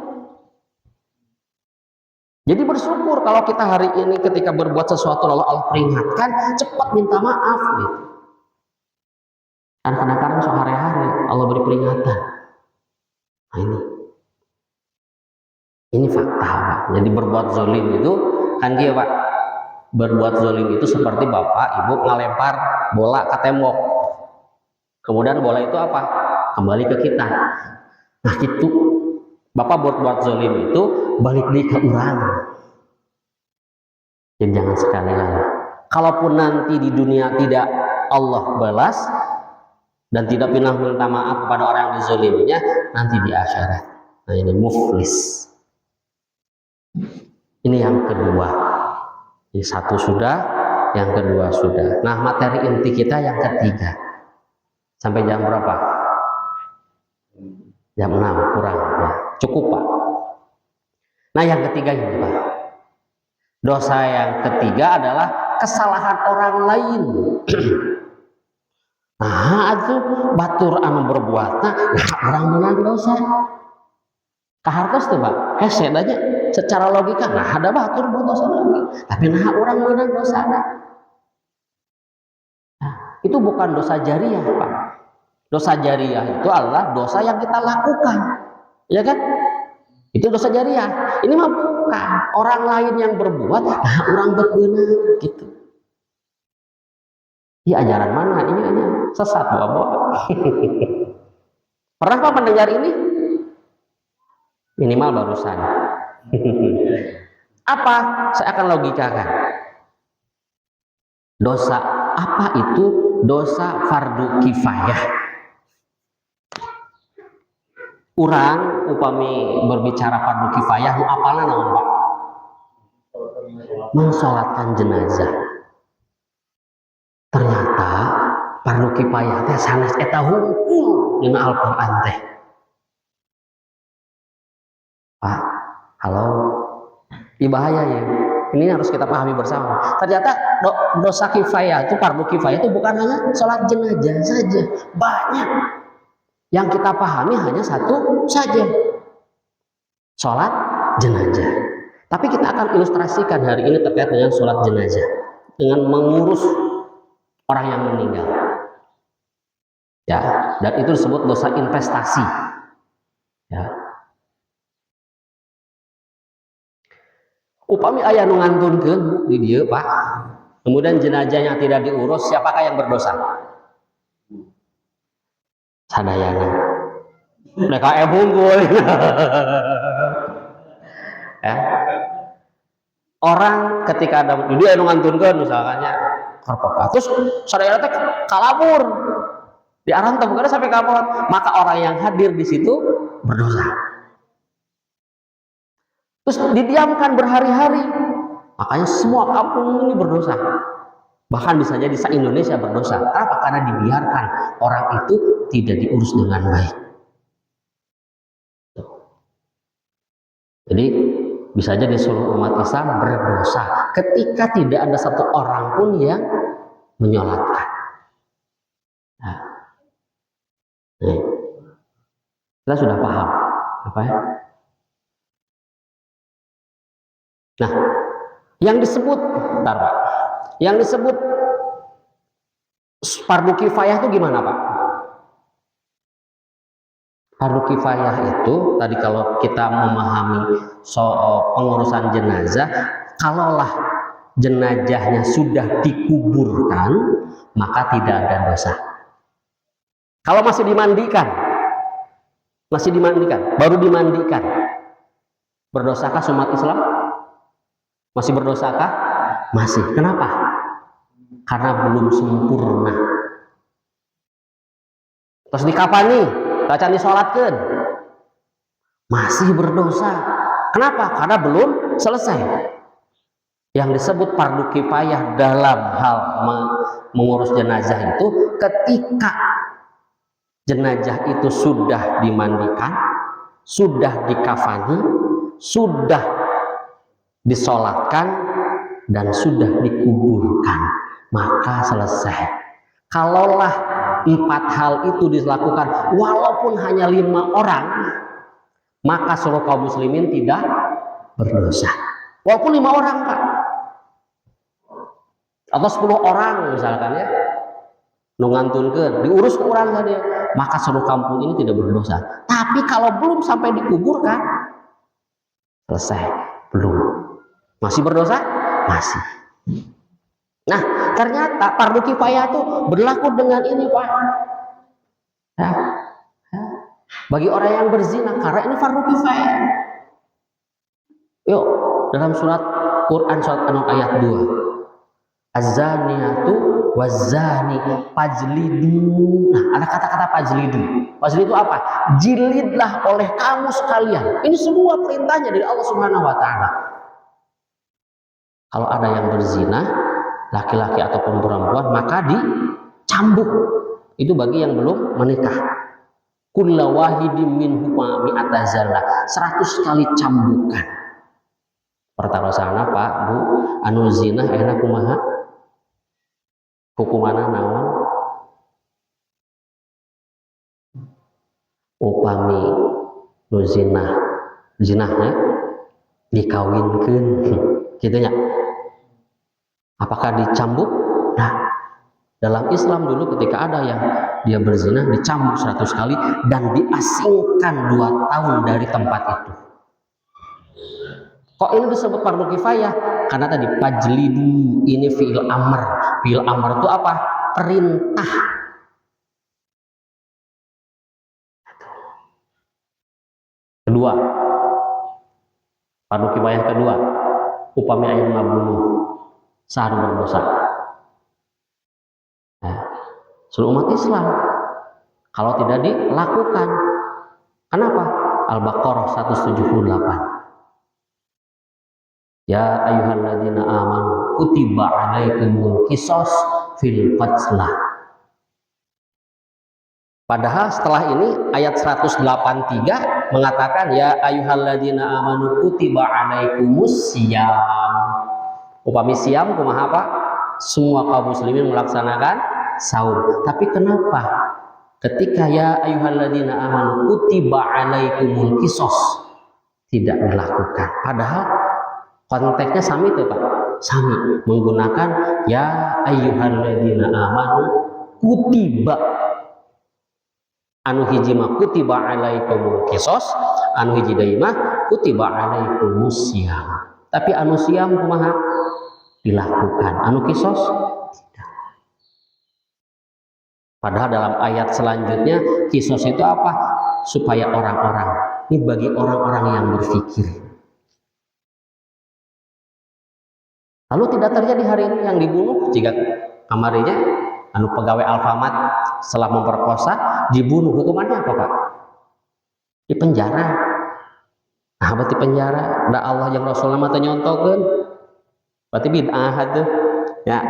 Jadi bersyukur kalau kita hari ini ketika berbuat sesuatu lalu Allah peringatkan, cepat minta maaf gitu. Kan kadang-kadang sehari-hari Allah beri peringatan. Nah ini fakta Pak. Jadi berbuat zalim itu kan dia Pak. Berbuat zalim itu seperti bapak ibu ngelempar bola ke tembok, kemudian bola itu apa? Kembali ke kita. Nah itu bapak berbuat zalim itu balik lagi ke orang. Jadi jangan sekali-kali. Kalaupun nanti di dunia tidak Allah balas dan tidak pernah minta maaf kepada orang yang dizaliminya, nanti di akhirat. Nah ini muflis. Ini yang kedua. Ini 1 sudah, yang kedua sudah. Nah materi inti kita yang ketiga. Sampai jam berapa? Jam 6 kurang. Ya, cukup Pak. Nah yang ketiga ini Pak. Dosa yang ketiga adalah kesalahan orang lain. Nah itu batur anu berbuatna, nah orang menang dosa. Kahartos tuh Pak, hese aja secara logika, nah ada batur buat dosa lagi, tapi nah orang menang dosa ada. Nah, itu bukan dosa jariah Pak. Dosa jariah itu adalah dosa yang kita lakukan, ya kan? Itu dosa jariah. Ini mah bukan orang lain yang berbuat, nah orang berbenah gitu. Ini ajaran mana? Ini sesat bawa-bawa. Pernah Pak mendengar ini? Minimal barusan. Apa? Saya akan logikakan. Dosa apa itu? Dosa fardu kifayah. Urang upami berbicara fardu kifayah, nu apalna naon Pak? Mensolatkan jenazah. Ternyata fardu kifayah teh sanes eta hungkul dina Al-Qur'an teh. Pak, halo, ini bahaya ya. Ini harus kita pahami bersama. Ternyata dosa kifayah itu, fardu kifayah itu bukan hanya sholat jenazah saja, banyak. Yang kita pahami hanya 1 saja, sholat jenazah. Tapi kita akan ilustrasikan hari ini terkait dengan sholat jenazah, dengan mengurus orang yang meninggal. Ya, dan itu disebut dosa investasi. Ya. Upami aya nu ngantunkeun di dieu Pak, kemudian jenazahnya tidak diurus, siapakah yang berdosa? Sadayana. Mereka unggul. Ya. Orang ketika ada dia anu ngantunkeun misalkannya karpet, terus sadayana teh kalabur. Diarang teh bukan sampai kapot, maka orang yang hadir di situ berdosa. Terus didiamkan berhari-hari, makanya semua kampung ini berdosa. Bahkan bisa jadi se-Indonesia berdosa. Kenapa? Karena dibiarkan orang itu tidak diurus dengan baik. Jadi bisa jadi seluruh umat Islam berdosa ketika tidak ada satu orang pun yang menyolatkan. Nah, kita sudah paham apa ya? Nah, yang disebut, bentar Pak, yang disebut fardu kifayah itu gimana Pak? Fardu kifayah itu tadi kalau kita memahami soal pengurusan jenazah, kalaulah jenazahnya sudah dikuburkan, maka tidak ada dosa. Kalau masih dimandikan, baru dimandikan, berdosakah umat Islam? Masih berdosakah? Masih. Kenapa? Karena belum sempurna. Terus dikafani, baca disolatkan, masih berdosa. Kenapa? Karena belum selesai. Yang disebut fardu kifayah dalam hal mengurus jenazah itu ketika jenazah itu sudah dimandikan, sudah dikafani, sudah disolatkan, dan sudah dikuburkan, maka selesai. Kalaulah 4 hal itu dilakukan walaupun hanya 5 orang, maka seluruh kaum muslimin tidak berdosa. Walaupun 5 orang Pak, atau 10 orang misalkan ya, nungantunkeun diurus ke orang saja, maka seluruh kampung ini tidak berdosa. Tapi kalau belum sampai dikuburkan, selesai. Belum. Masih berdosa? Masih. Nah, ternyata fardu kifayah itu berlaku dengan ini Pak. Ya. Bagi orang yang berzina, karena ini fardu kifayah. Yuk, dalam surat Quran surat An-Nur ayat 2. Az-zaniyatu waz-zani fajlidu. Nah, ada kata-kata fajlidu. Fajlidu apa? Jilidlah oleh kamu sekalian. Ini semua perintahnya dari Allah Subhanahu wa taala. Kalau ada yang berzina, laki-laki ataupun perempuan, maka dicambuk. Itu bagi yang belum menikah. Kullu wahidin minhum mi'ata zallah, 100 kali cambukan. Pertarosana Pak, Bu, anu zina enak kumaha? Hukumanna naon? Upami nu zinahnya dikawinkeun gitu ya. Apakah dicambuk? Nah, dalam Islam dulu ketika ada yang dia berzina dicambuk 100 kali dan diasingkan 2 tahun dari tempat itu. Kok ini disebut fardu kifayah? Karena tadi fajlidu ini fi'il amr. Fi'il amr itu apa? Perintah. Kedua, fardu kifayah kedua, upami aya ngabunuh sahar berdosa. Nah, seluruh umat Islam kalau tidak dilakukan, kenapa? Al-Baqarah 178. Ya ayyuhalladzina amanu kutiba alaikumul qisas fil qatlah. Padahal setelah ini ayat 183 mengatakan ya ayyuhalladzina amanu kutiba alaikumus siyam. Upami siam kumaha Pak? Semua kaum muslimin melaksanakan saum. Tapi kenapa ketika ya ayyuhalladzina amanu kutiba alaikumul qisas tidak dilakukan? Padahal konteksnya sami itu Pak. Sami menggunakan ya ayyuhalladzina amanu kutiba. Anu hiji mah kutiba alaikumul qisas, anu hiji deui mah kutiba alaikumus siyam. Tapi anu siyam kumaha? Dilakukan, anu qisas tidak. Padahal dalam ayat selanjutnya qisas itu apa? Supaya orang-orang, ini bagi orang-orang yang berpikir. Lalu tidak terjadi hari ini yang dibunuh jika kamarinya anu pegawai Alfamart setelah memperkosa dibunuh, hukumannya apa Pak? Di penjara. Nah, berarti penjara da Allah yang Rasulullah mah nyontokeun. Berarti bid'ah tuh. Ya.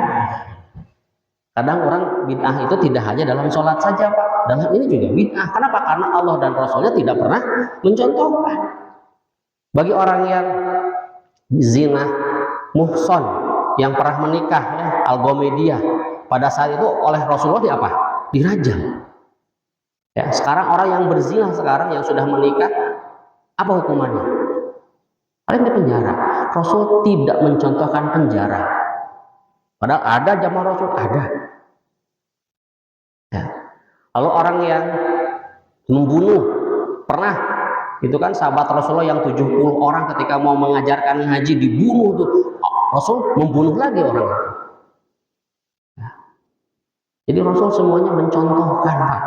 Kadang orang bid'ah itu tidak hanya dalam sholat saja Pak, dalam ini juga bid'ah. Kenapa? Karena Allah dan Rasulnya tidak pernah mencontohkan. Bagi orang yang zina, muhson, yang pernah menikah, ya, algomedia, pada saat itu oleh Rasulullah di apa? Dirajam. Ya, sekarang orang yang berzina sekarang yang sudah menikah, apa hukumannya? Paling di penjara. Rasul tidak mencontohkan penjara. Padahal ada zaman Rasul, ada. Ya. Lalu orang yang membunuh, pernah, itu kan sahabat Rasulullah yang 70 orang ketika mau mengajarkan ngaji dibunuh tuh. Rasul membunuh lagi orang itu. Ya. Jadi Rasul semuanya mencontohkan Pak.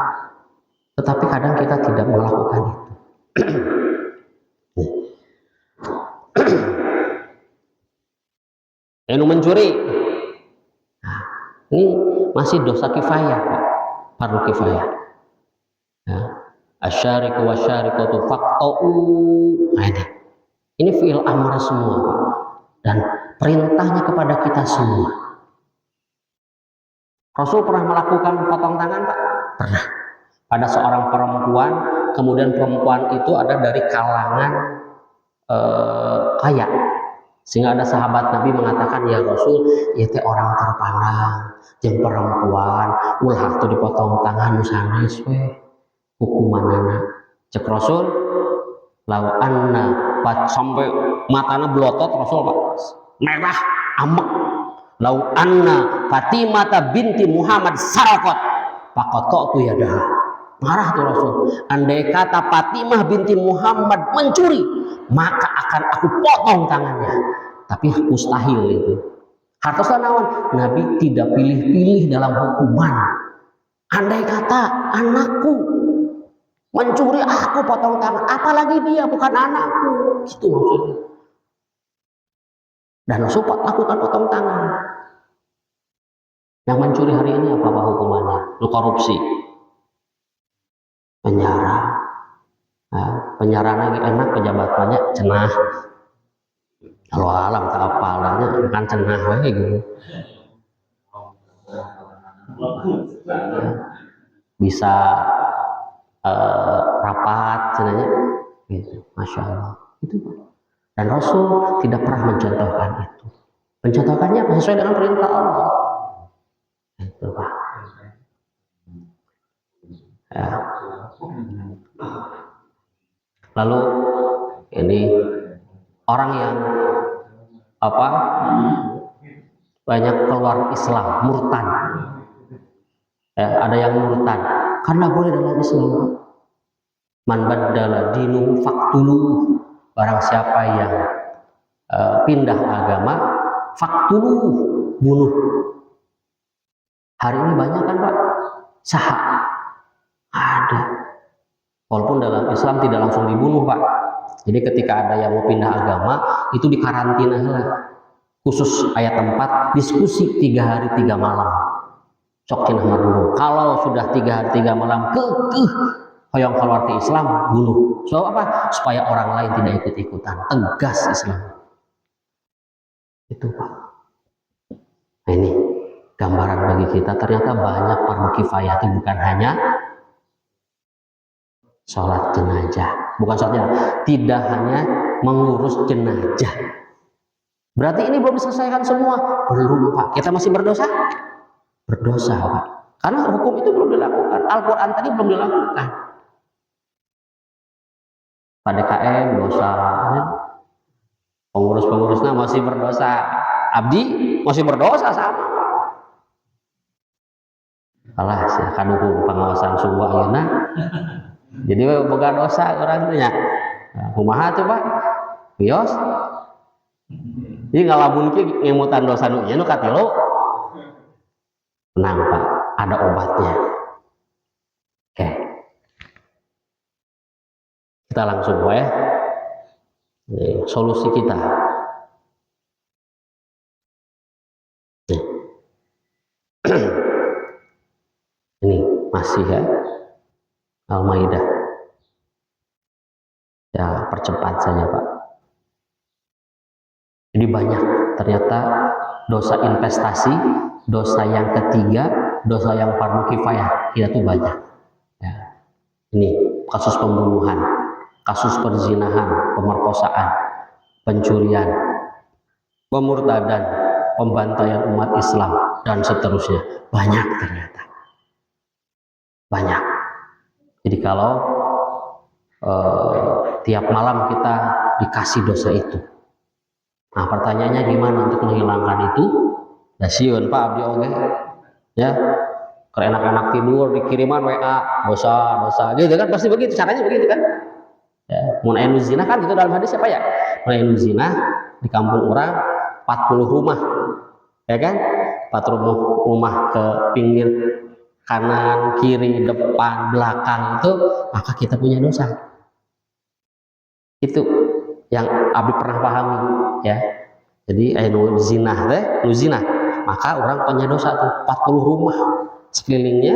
Tetapi kadang kita tidak melakukan itu. Yang mencuri, nah, ini masih dosa kifayah Pak, fardu kifayah. Ya. Asyariku wasyarikatu faqta'u. Nah ini fi'il amr semua Pak. Dan perintahnya kepada kita semua. Rasul pernah melakukan potong tangan Pak? Pernah. Pada seorang perempuan, kemudian perempuan itu ada dari kalangan kaya, sehingga ada sahabat Nabi mengatakan, ya Rasul, ya teh orang terpandang, jeung perempuan, ulah tuh dipotong tangan sanes we, hukumanana. Cek Rasul, lau anna pat sampai matana belotot Rasul Pak, merah amek. Lau anna Fatimah binti Muhammad sarakot, pakotok tuh ya dah. Marah tuh Rasul. Andai kata Fatimah binti Muhammad mencuri, maka akan aku potong tangannya. Tapi mustahil itu. Hartosna naon? Nabi tidak pilih-pilih dalam hukuman. Andai kata anakku mencuri, aku potong tangan. Apalagi dia bukan anakku. Gitu maksudnya. Dan Rasul lakukan potong tangan. Yang mencuri hari ini apa hukumannya? Lu korupsi. Penjara. Nah, penjara lagi enak, pejabat banyak, cenah. Kalau alam tak apalnya kan cenah wae gitu. Bisa rapat cenanya gitu. Masya Allah itu Pak. Dan Rasul tidak pernah mencontohkan itu. Mencontohkannya apa? Sesuai dengan perintah Allah. Itu Pak. Ya. Lalu ini orang yang apa banyak keluar Islam, murtad. Ya, ada yang murtad karena boleh dalam Islam. Man baddala dinu faktulu, barang siapa yang pindah agama, faktulu, bunuh. Hari ini banyak kan Pak, sah ada. Walaupun dalam Islam tidak langsung dibunuh Pak. Jadi ketika ada yang mau pindah agama, itu dikarantina lah. Khusus ayat 4, diskusi 3 hari 3 malam. Sok cenah dulu. Kalau sudah 3 hari 3 malam kekeh hoyong keluar di Islam, bunuh. So apa? Supaya orang lain tidak ikut-ikutan. Tegas Islam. Itu Pak. Nah ini gambaran bagi kita. Ternyata banyak fardu kifayah itu bukan hanya sholat jenazah, bukan sholatnya, tidak hanya mengurus jenazah. Berarti ini belum diselesaikan semua, belum Pak. Kita masih berdosa, berdosa Pak. Karena hukum itu belum dilakukan, Al-Quran tadi belum dilakukan. Pada KM dosa, pengurus-pengurusnya masih berdosa, abdi masih berdosa sama. Alah, silakan hukum pengawasan subuh ayeuna. Jadi boga dosa orang itu nya. Kumaha tuh Pak? Bios. Jadi ngalamun ki ngemutan dosa nu nya nu katilu. Tenang Pak, ada obatnya. Oke. Kita langsung ya. Ini solusi kita. Ini masih ya. Al-Maidah. Ya, percepat saja Pak. Jadi banyak ternyata dosa investasi dosa yang ketiga, dosa yang fardu kifayah kita tuh banyak. Ya. Ini kasus pembunuhan, kasus perzinahan, pemerkosaan, pencurian, pemurtadan, pembantaian umat Islam, dan seterusnya. Banyak ternyata. Banyak. Jadi kalau tiap malam kita dikasih dosa itu, nah pertanyaannya gimana untuk menghilangkan itu? Nah siun Pak Abdi oge, ya, kalau enak-enak tidur dikiriman WA dosa gitu kan, pasti begitu caranya begitu kan? Ya, mun anu zina kan gitu dalam hadis siapa ya? Mun anu zina di kampung orang 40 rumah, ya kan? 40 rumah ke pinggir kanan, kiri, depan, belakang itu, maka kita punya dosa. Itu yang Abi pernah pahami, ya. Jadi anu zina lu zina, maka orang punya dosa tuh 40 rumah sekelilingnya,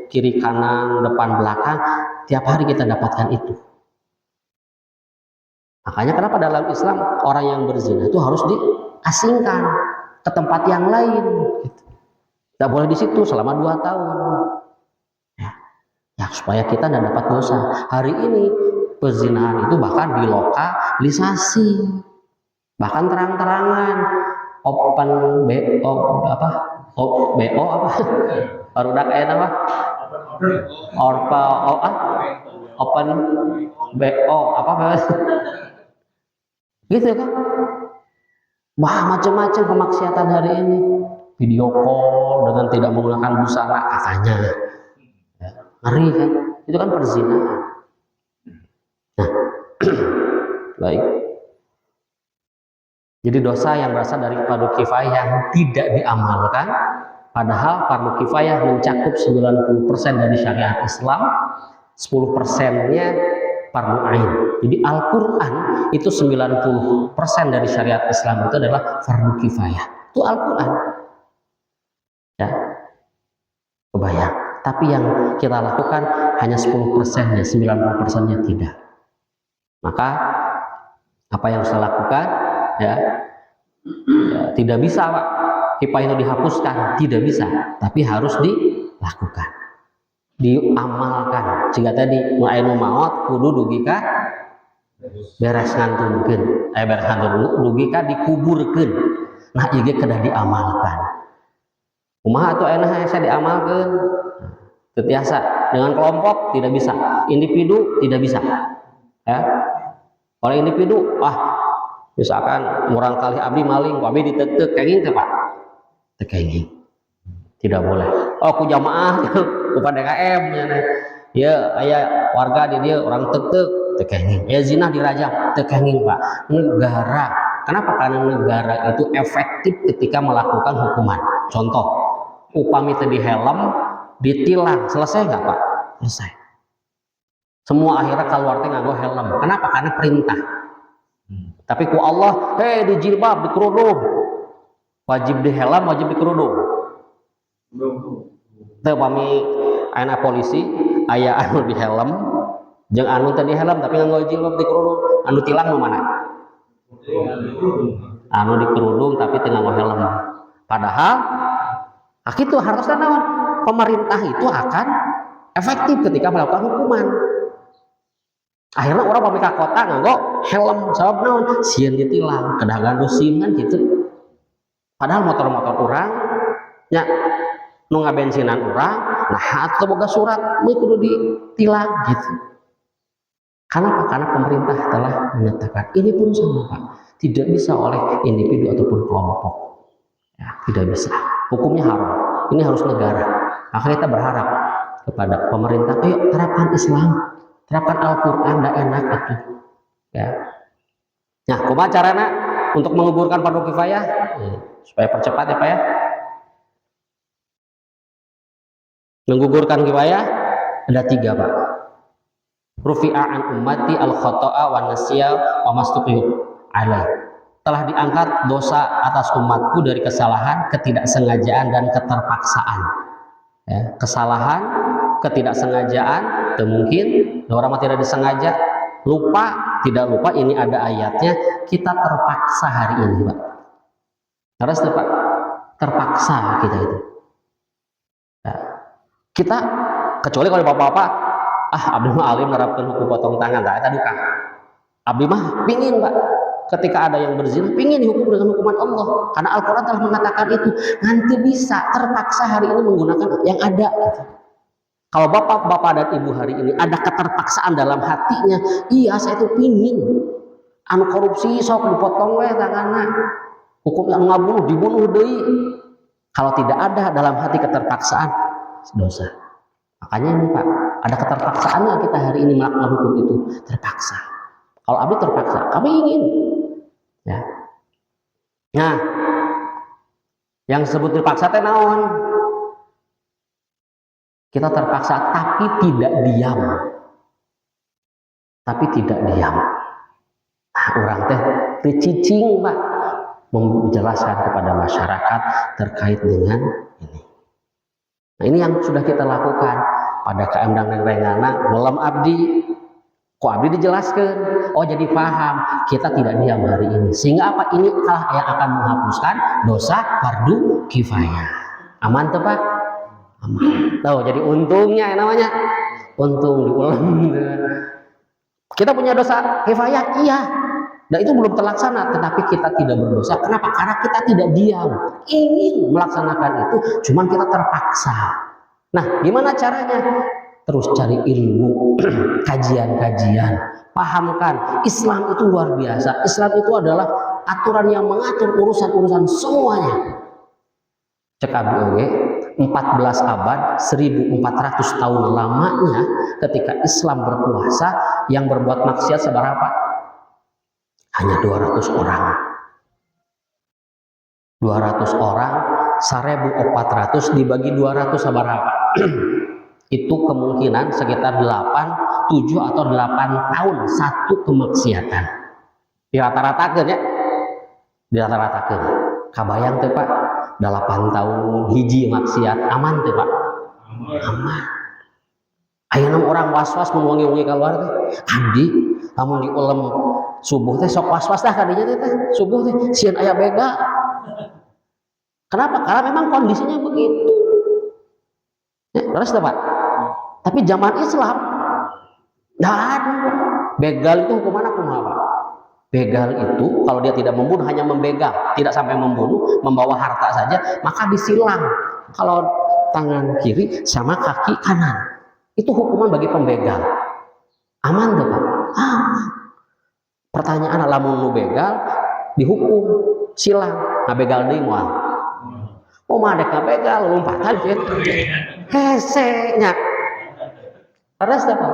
kiri, kanan, depan, belakang, tiap hari kita dapatkan itu. Makanya kenapa dalam Islam orang yang berzina itu harus diasingkan ke tempat yang lain, gitu. Tidak boleh di situ selama 2 tahun, ya supaya kita tidak dapat dosa. Hari ini perzinahan itu bahkan dilokalisasi, bahkan terang-terangan, open BO apa, BO apa, barudak apa, open BO apa gitu kan. Wah, macam-macam kemaksiatan hari ini. Video call dengan tidak menggunakan busana katanya. Ya, ngeri kan? Itu kan perzinahan. Nah, baik. Jadi dosa yang berasal dari fardu kifayah yang tidak diamalkan, padahal fardu kifayah mencakup 90% dari syariat Islam, 10%-nya fardu ain. Jadi Al-Quran itu 90% dari syariat Islam itu adalah fardu kifayah. Itu Al-Quran. Ya, kebayang. Tapi yang kita lakukan hanya 10%-nya, 90%-nya tidak. Maka apa yang saya lakukan, ya, tidak bisa Pak kifayah itu dihapuskan, tidak bisa, tapi harus dilakukan, diamalkan. Jika tadi anu maot kudu dugi ka beres ngantunkeun, beres ngantun dugi ka dikuburkeun. Nah ieu ge kedah diamalkan. Kumaha atuh ayeuna saya diamalkeun? Tetiasa dengan kelompok tidak bisa, individu tidak bisa. Ya. Kalau individu, misalkan murang kali abdi maling, abdi ditek-tek kenging teh Pak. Tekenging. Tidak boleh. Oh ku jamaah ku PDKM ya aya warga di dia orang tek-tek tekenging. Ya zina dirajam tekenging Pak. Negara. Kenapa? Karena negara itu efektif ketika melakukan hukuman. Contoh, upami teu dihelm, ditilang, selesai nggak Pak? Selesai. Semua akhirnya keluar teh nganggo helm. Kenapa? Karena perintah. Tapi ku Allah, di jilbab, di kerudung, wajib di helm, wajib di kerudung. Teu pami aya polisi, aya anu di helm, jeung anu teh di helm tapi nganggo jilbab di kerudung, anu tilang nu mana? Anu di kerudung tapi teu nganggo helm. Padahal kitu hartosna naon? Pemerintah itu akan efektif ketika melakukan hukuman. Akhirnya orang pamit ke kota nganggo helm, sabab naon? Sieun ditilang, kedah gandu SIM kan gitu. Padahal motor-motor orang nya nu ngabensinan orang, nah atuh boga surat we kudu ditilang gitu. Kenapa? Karena pemerintah telah menyatakan. Ini pun sama Pak, tidak bisa oleh individu ataupun kelompok. Ya, tidak bisa. Hukumnya haram. Ini harus negara. Maka kita berharap kepada pemerintah, ayo terapkan Islam, terapkan Al-Quran, dah enak atuh. Ya. Nah, kumaha carana untuk menggugurkan fardu kifayah? Supaya percepat ya Pak ya. Menggugurkan kifayah ada 3 Pak. Rufi'a an ummati al-khoto'a wa nasya wa mastuqiyu alaih. Telah diangkat dosa atas umatku dari kesalahan, ketidaksengajaan dan keterpaksaan. Ya, kesalahan, ketidaksengajaan, itu mungkin orang tidak disengaja, lupa, tidak lupa, ini ada ayatnya, kita terpaksa hari ini Pak. Harus Pak. terpaksa kita itu. Ya. Kita kecuali kalau bapak-bapak, abdi mah alim nerapkan hukum potong tangan, tak eta duka. Abdi mah pingin Pak, ketika ada yang berzina, pingin dihukum dengan hukuman Allah, karena Al-Quran telah mengatakan itu. Nanti bisa terpaksa hari ini menggunakan yang ada. Kalau bapak-bapak dan ibu hari ini ada keterpaksaan dalam hatinya, iya saya itu pingin anu korupsi sok dipotong weh tanganna, hukum yang ngabunuh dibunuh deui. Kalau tidak ada dalam hati keterpaksaan, dosa. Makanya ini Pak, ada keterpaksaannya kita hari ini melakukan hukum itu, terpaksa. Kalau abdi terpaksa, kami ingin. Ya. Nah, yang disebut terpaksa teh naon? Kita terpaksa tapi tidak diam. Tapi tidak diam. Nah, orang teh cicing Pak menjelaskan kepada masyarakat terkait dengan ini. Nah, ini yang sudah kita lakukan pada KM dan Renggana malam abdi. Kok abdi dijelaskan? Oh, jadi paham. Kita tidak diam hari ini. Sehingga apa? Ini yang akan menghapuskan dosa fardu kifayah. Aman tuh Pak? Aman. Tuh, jadi untungnya namanya. Untung diulang. Kita punya dosa kifayah, iya. Dan itu belum terlaksana, tetapi kita tidak berdosa. Kenapa? Karena kita tidak diam. Ingin melaksanakan itu, cuman kita terpaksa. Nah, gimana caranya? Terus cari ilmu, kajian-kajian, pahamkan Islam itu luar biasa. Islam itu adalah aturan yang mengatur urusan-urusan semuanya. Cek abdi oge 14 abad 1400 tahun lamanya ketika Islam berkuasa, yang berbuat maksiat seberapa? Hanya 200 orang. 200 orang 1400 dibagi 200 seberapa? Itu kemungkinan sekitar 8, 7 atau 8 tahun satu kemaksiatan. Dirata-ratakeun ya. Dirata-ratakeun. Kabayang teh Pak, 8 tahun hiji maksiat aman teh Pak? Aman. Aya 6 orang was-was mun wangi-wangi keluar teh. Abdi lamun diulem subuh teh sok was-was dah kadinya teh subuh teh sieun aya bega. Kenapa? Karena memang kondisinya begitu. Ya, terus Pak. Tapi zaman Islam nggak ada. Begal itu hukuman apa? Begal itu kalau dia tidak membunuh, hanya membegal, tidak sampai membunuh, membawa harta saja, maka disilang. Kalau tangan kiri sama kaki kanan, itu hukuman bagi pembegal. Aman tuh Pak? Aman. Pertanyaan, lamun nu begal dihukum silang, ngabegal deui moal. Oh mah dek ngabegal lompatan gitu. Hese nya. Terus Pak,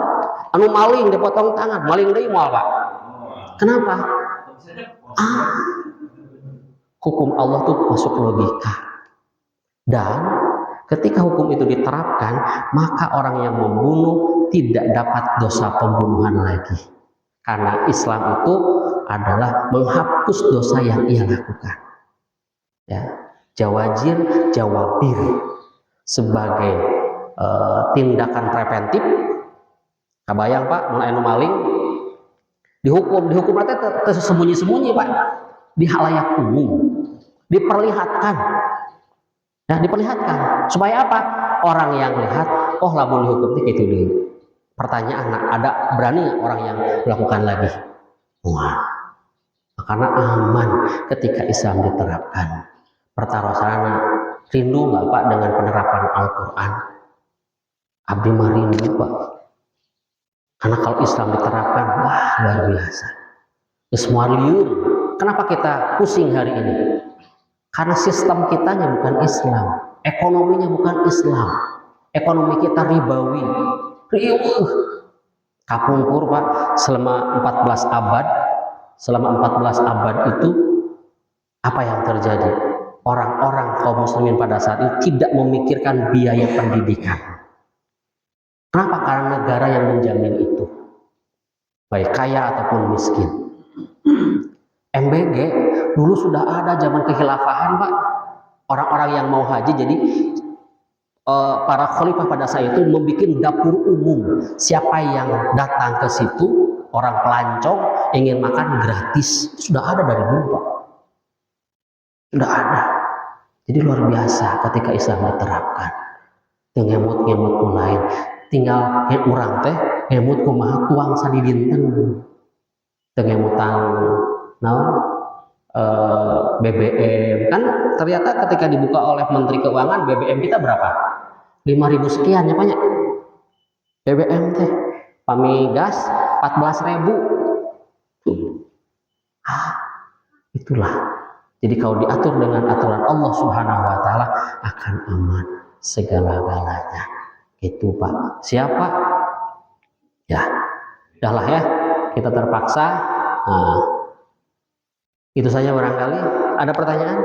anu maling dipotong tangan, maling deui moal Pak. Kenapa? Hukum Allah tuh masuk logika. Dan ketika hukum itu diterapkan, maka orang yang membunuh tidak dapat dosa pembunuhan lagi. Karena Islam itu adalah menghapus dosa yang ia lakukan. Ya, jawajir, jawabir sebagai tindakan preventif. Kabayang Pak, mulai anu maling dihukum nanti tersembunyi-sembunyi Pak, di halayak umum, diperlihatkan. Nah, diperlihatkan supaya apa? Orang yang lihat, oh lamun dihukum itu dulu. Pertanyaan, ada berani orang yang melakukan lagi? Wah, karena aman ketika Islam diterapkan. Pertarosana rindu nggak Pak dengan penerapan Al-Quran? Abdi mah rindu Pak. Karena kalau Islam diterapkan, wah luar biasa. Semua liur. Kenapa kita pusing hari ini? Karena sistem kitanya bukan Islam, ekonominya bukan Islam, ekonomi kita ribawi, riuh, kapungkur Pak. Selama 14 abad itu apa yang terjadi? Orang-orang kaum muslimin pada saat itu tidak memikirkan biaya pendidikan. Kenapa? Karena negara yang menjamin itu, baik kaya ataupun miskin. MBG dulu sudah ada zaman kekhilafahan Pak. Orang-orang yang mau haji, jadi para khalifah pada saat itu membuat dapur umum. Siapa yang datang ke situ, orang pelancong ingin makan gratis, sudah ada dari dulu Pak. Sudah ada. Jadi luar biasa ketika Islam diterapkan. Ngemut-ngemut ku lain. Tinggal kayak urang teh ngemut kumaha tuang sadidinten. Teu ngemutang naon BBM kan ternyata ketika dibuka oleh Menteri Keuangan BBM kita berapa? 5.000 sekian ya Pak ya. BBM teh pamigas 14.000. Itulah. Jadi kalau diatur dengan aturan Allah Subhanahu wa taala akan aman segala-galanya. Itu Pak. Siapa? Ya. Udahlah ya. Kita terpaksa. Nah, itu saja barangkali. Ada pertanyaan?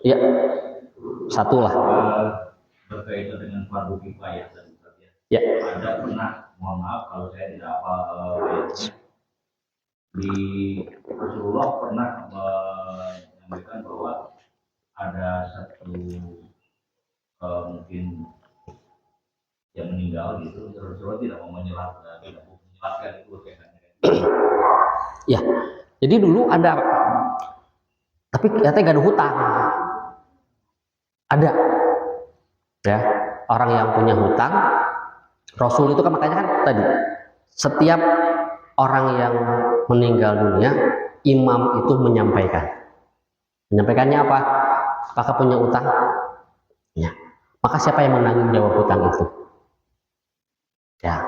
Ya. Satu lah. Berkaitan dengan fardu kifayah dan ya. Ada pernah, mohon maaf kalau saya tidak hafal ayatnya, di Rasulullah pernah menyampaikan bahwa ada satu mungkin yang meninggal gitu, Rasulullah tidak mau menjelaskan itu kaitannya. Ya, jadi dulu ada, tapi katanya gak ada hutang. Ada, ya orang yang punya hutang. Rasul itu kan makanya kan tadi setiap orang yang meninggal dunia, imam itu menyampaikannya apa? Apakah punya utang? Ya. Maka siapa yang menanggung jawab hutang itu? Ya,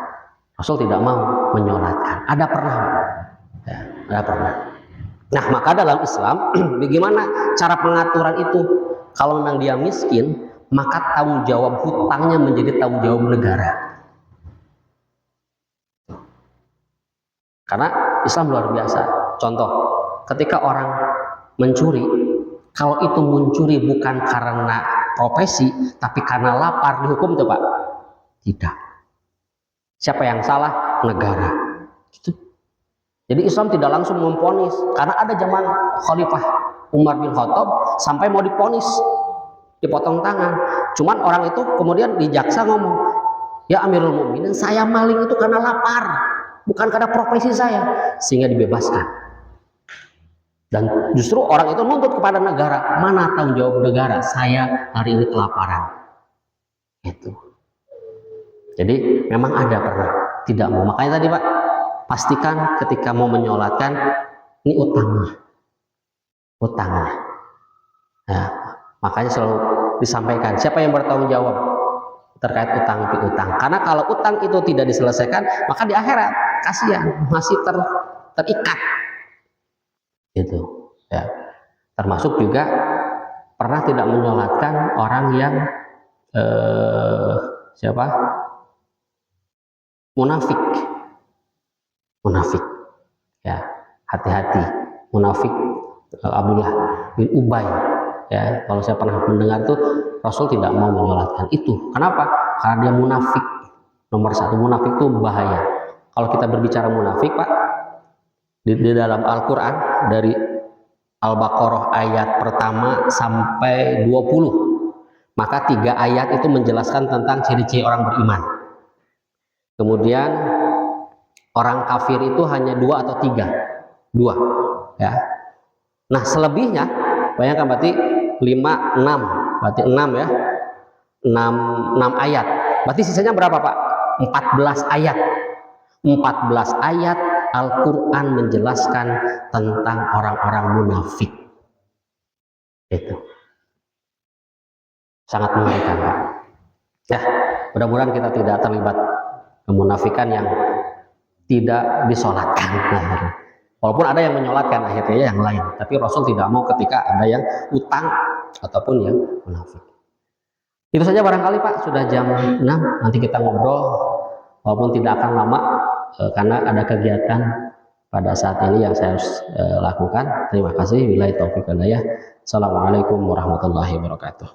Rasul tidak mau menyolatkan. Ada pernah, ya, ada pernah. Nah, maka dalam Islam, bagaimana cara pengaturan itu? Kalau memang dia miskin, maka tanggung jawab hutangnya menjadi tanggung jawab negara. Karena Islam luar biasa. Contoh, ketika orang mencuri, kalau itu mencuri bukan karena profesi, tapi karena lapar, dihukum tuh Pak? Tidak. Siapa yang salah? Negara. Gitu. Jadi Islam tidak langsung memponis, karena ada zaman Khalifah Umar bin Khattab sampai mau diponis, dipotong tangan. Cuman orang itu kemudian di jaksa ngomong, ya Amirul Mukminin, saya maling itu karena lapar, bukan karena profesi saya, sehingga dibebaskan. Dan justru orang itu nuntut kepada negara, mana tanggung jawab negara, saya hari ini kelaparan. Itu. Jadi memang ada pernah tidak mau. Makanya tadi Pak, pastikan ketika mau menyolatkan ini utangnya. Nah, makanya selalu disampaikan siapa yang bertanggung jawab terkait utang piutang. Karena kalau utang itu tidak diselesaikan, maka di akhirat kasihan masih terikat. Gitu. Ya. Termasuk juga pernah tidak menyolatkan orang yang munafik. Ya, hati-hati. Munafik Abdullah bin Ubay. Ya, kalau saya pernah mendengar tuh Rasul tidak mau menyolatkan itu. Kenapa? Karena dia munafik. Nomor satu, munafik itu bahaya. Kalau kita berbicara munafik Pak, di dalam Al-Quran dari Al-Baqarah ayat pertama sampai 20, maka 3 ayat itu menjelaskan tentang ciri-ciri orang beriman. Kemudian orang kafir itu hanya 2 atau 3, 2 ya. Nah selebihnya bayangkan berarti 5, 6, berarti 6 ya, 6 ayat, berarti sisanya berapa Pak? 14 ayat. 14 ayat Al-Quran menjelaskan tentang orang-orang munafik. Itu sangat mengerikan Pak. Ya, mudah-mudahan kita tidak terlibat kemunafikan yang tidak disolatkan. Nah, walaupun ada yang menyolatkan akhirnya yang lain, tapi Rasul tidak mau ketika ada yang utang ataupun yang munafik. Itu saja barangkali Pak, sudah jam 6, nanti kita ngobrol walaupun tidak akan lama karena ada kegiatan pada saat ini yang saya harus lakukan. Terima kasih. Billahi taufiq wal hidayah. Assalamualaikum warahmatullahi wabarakatuh.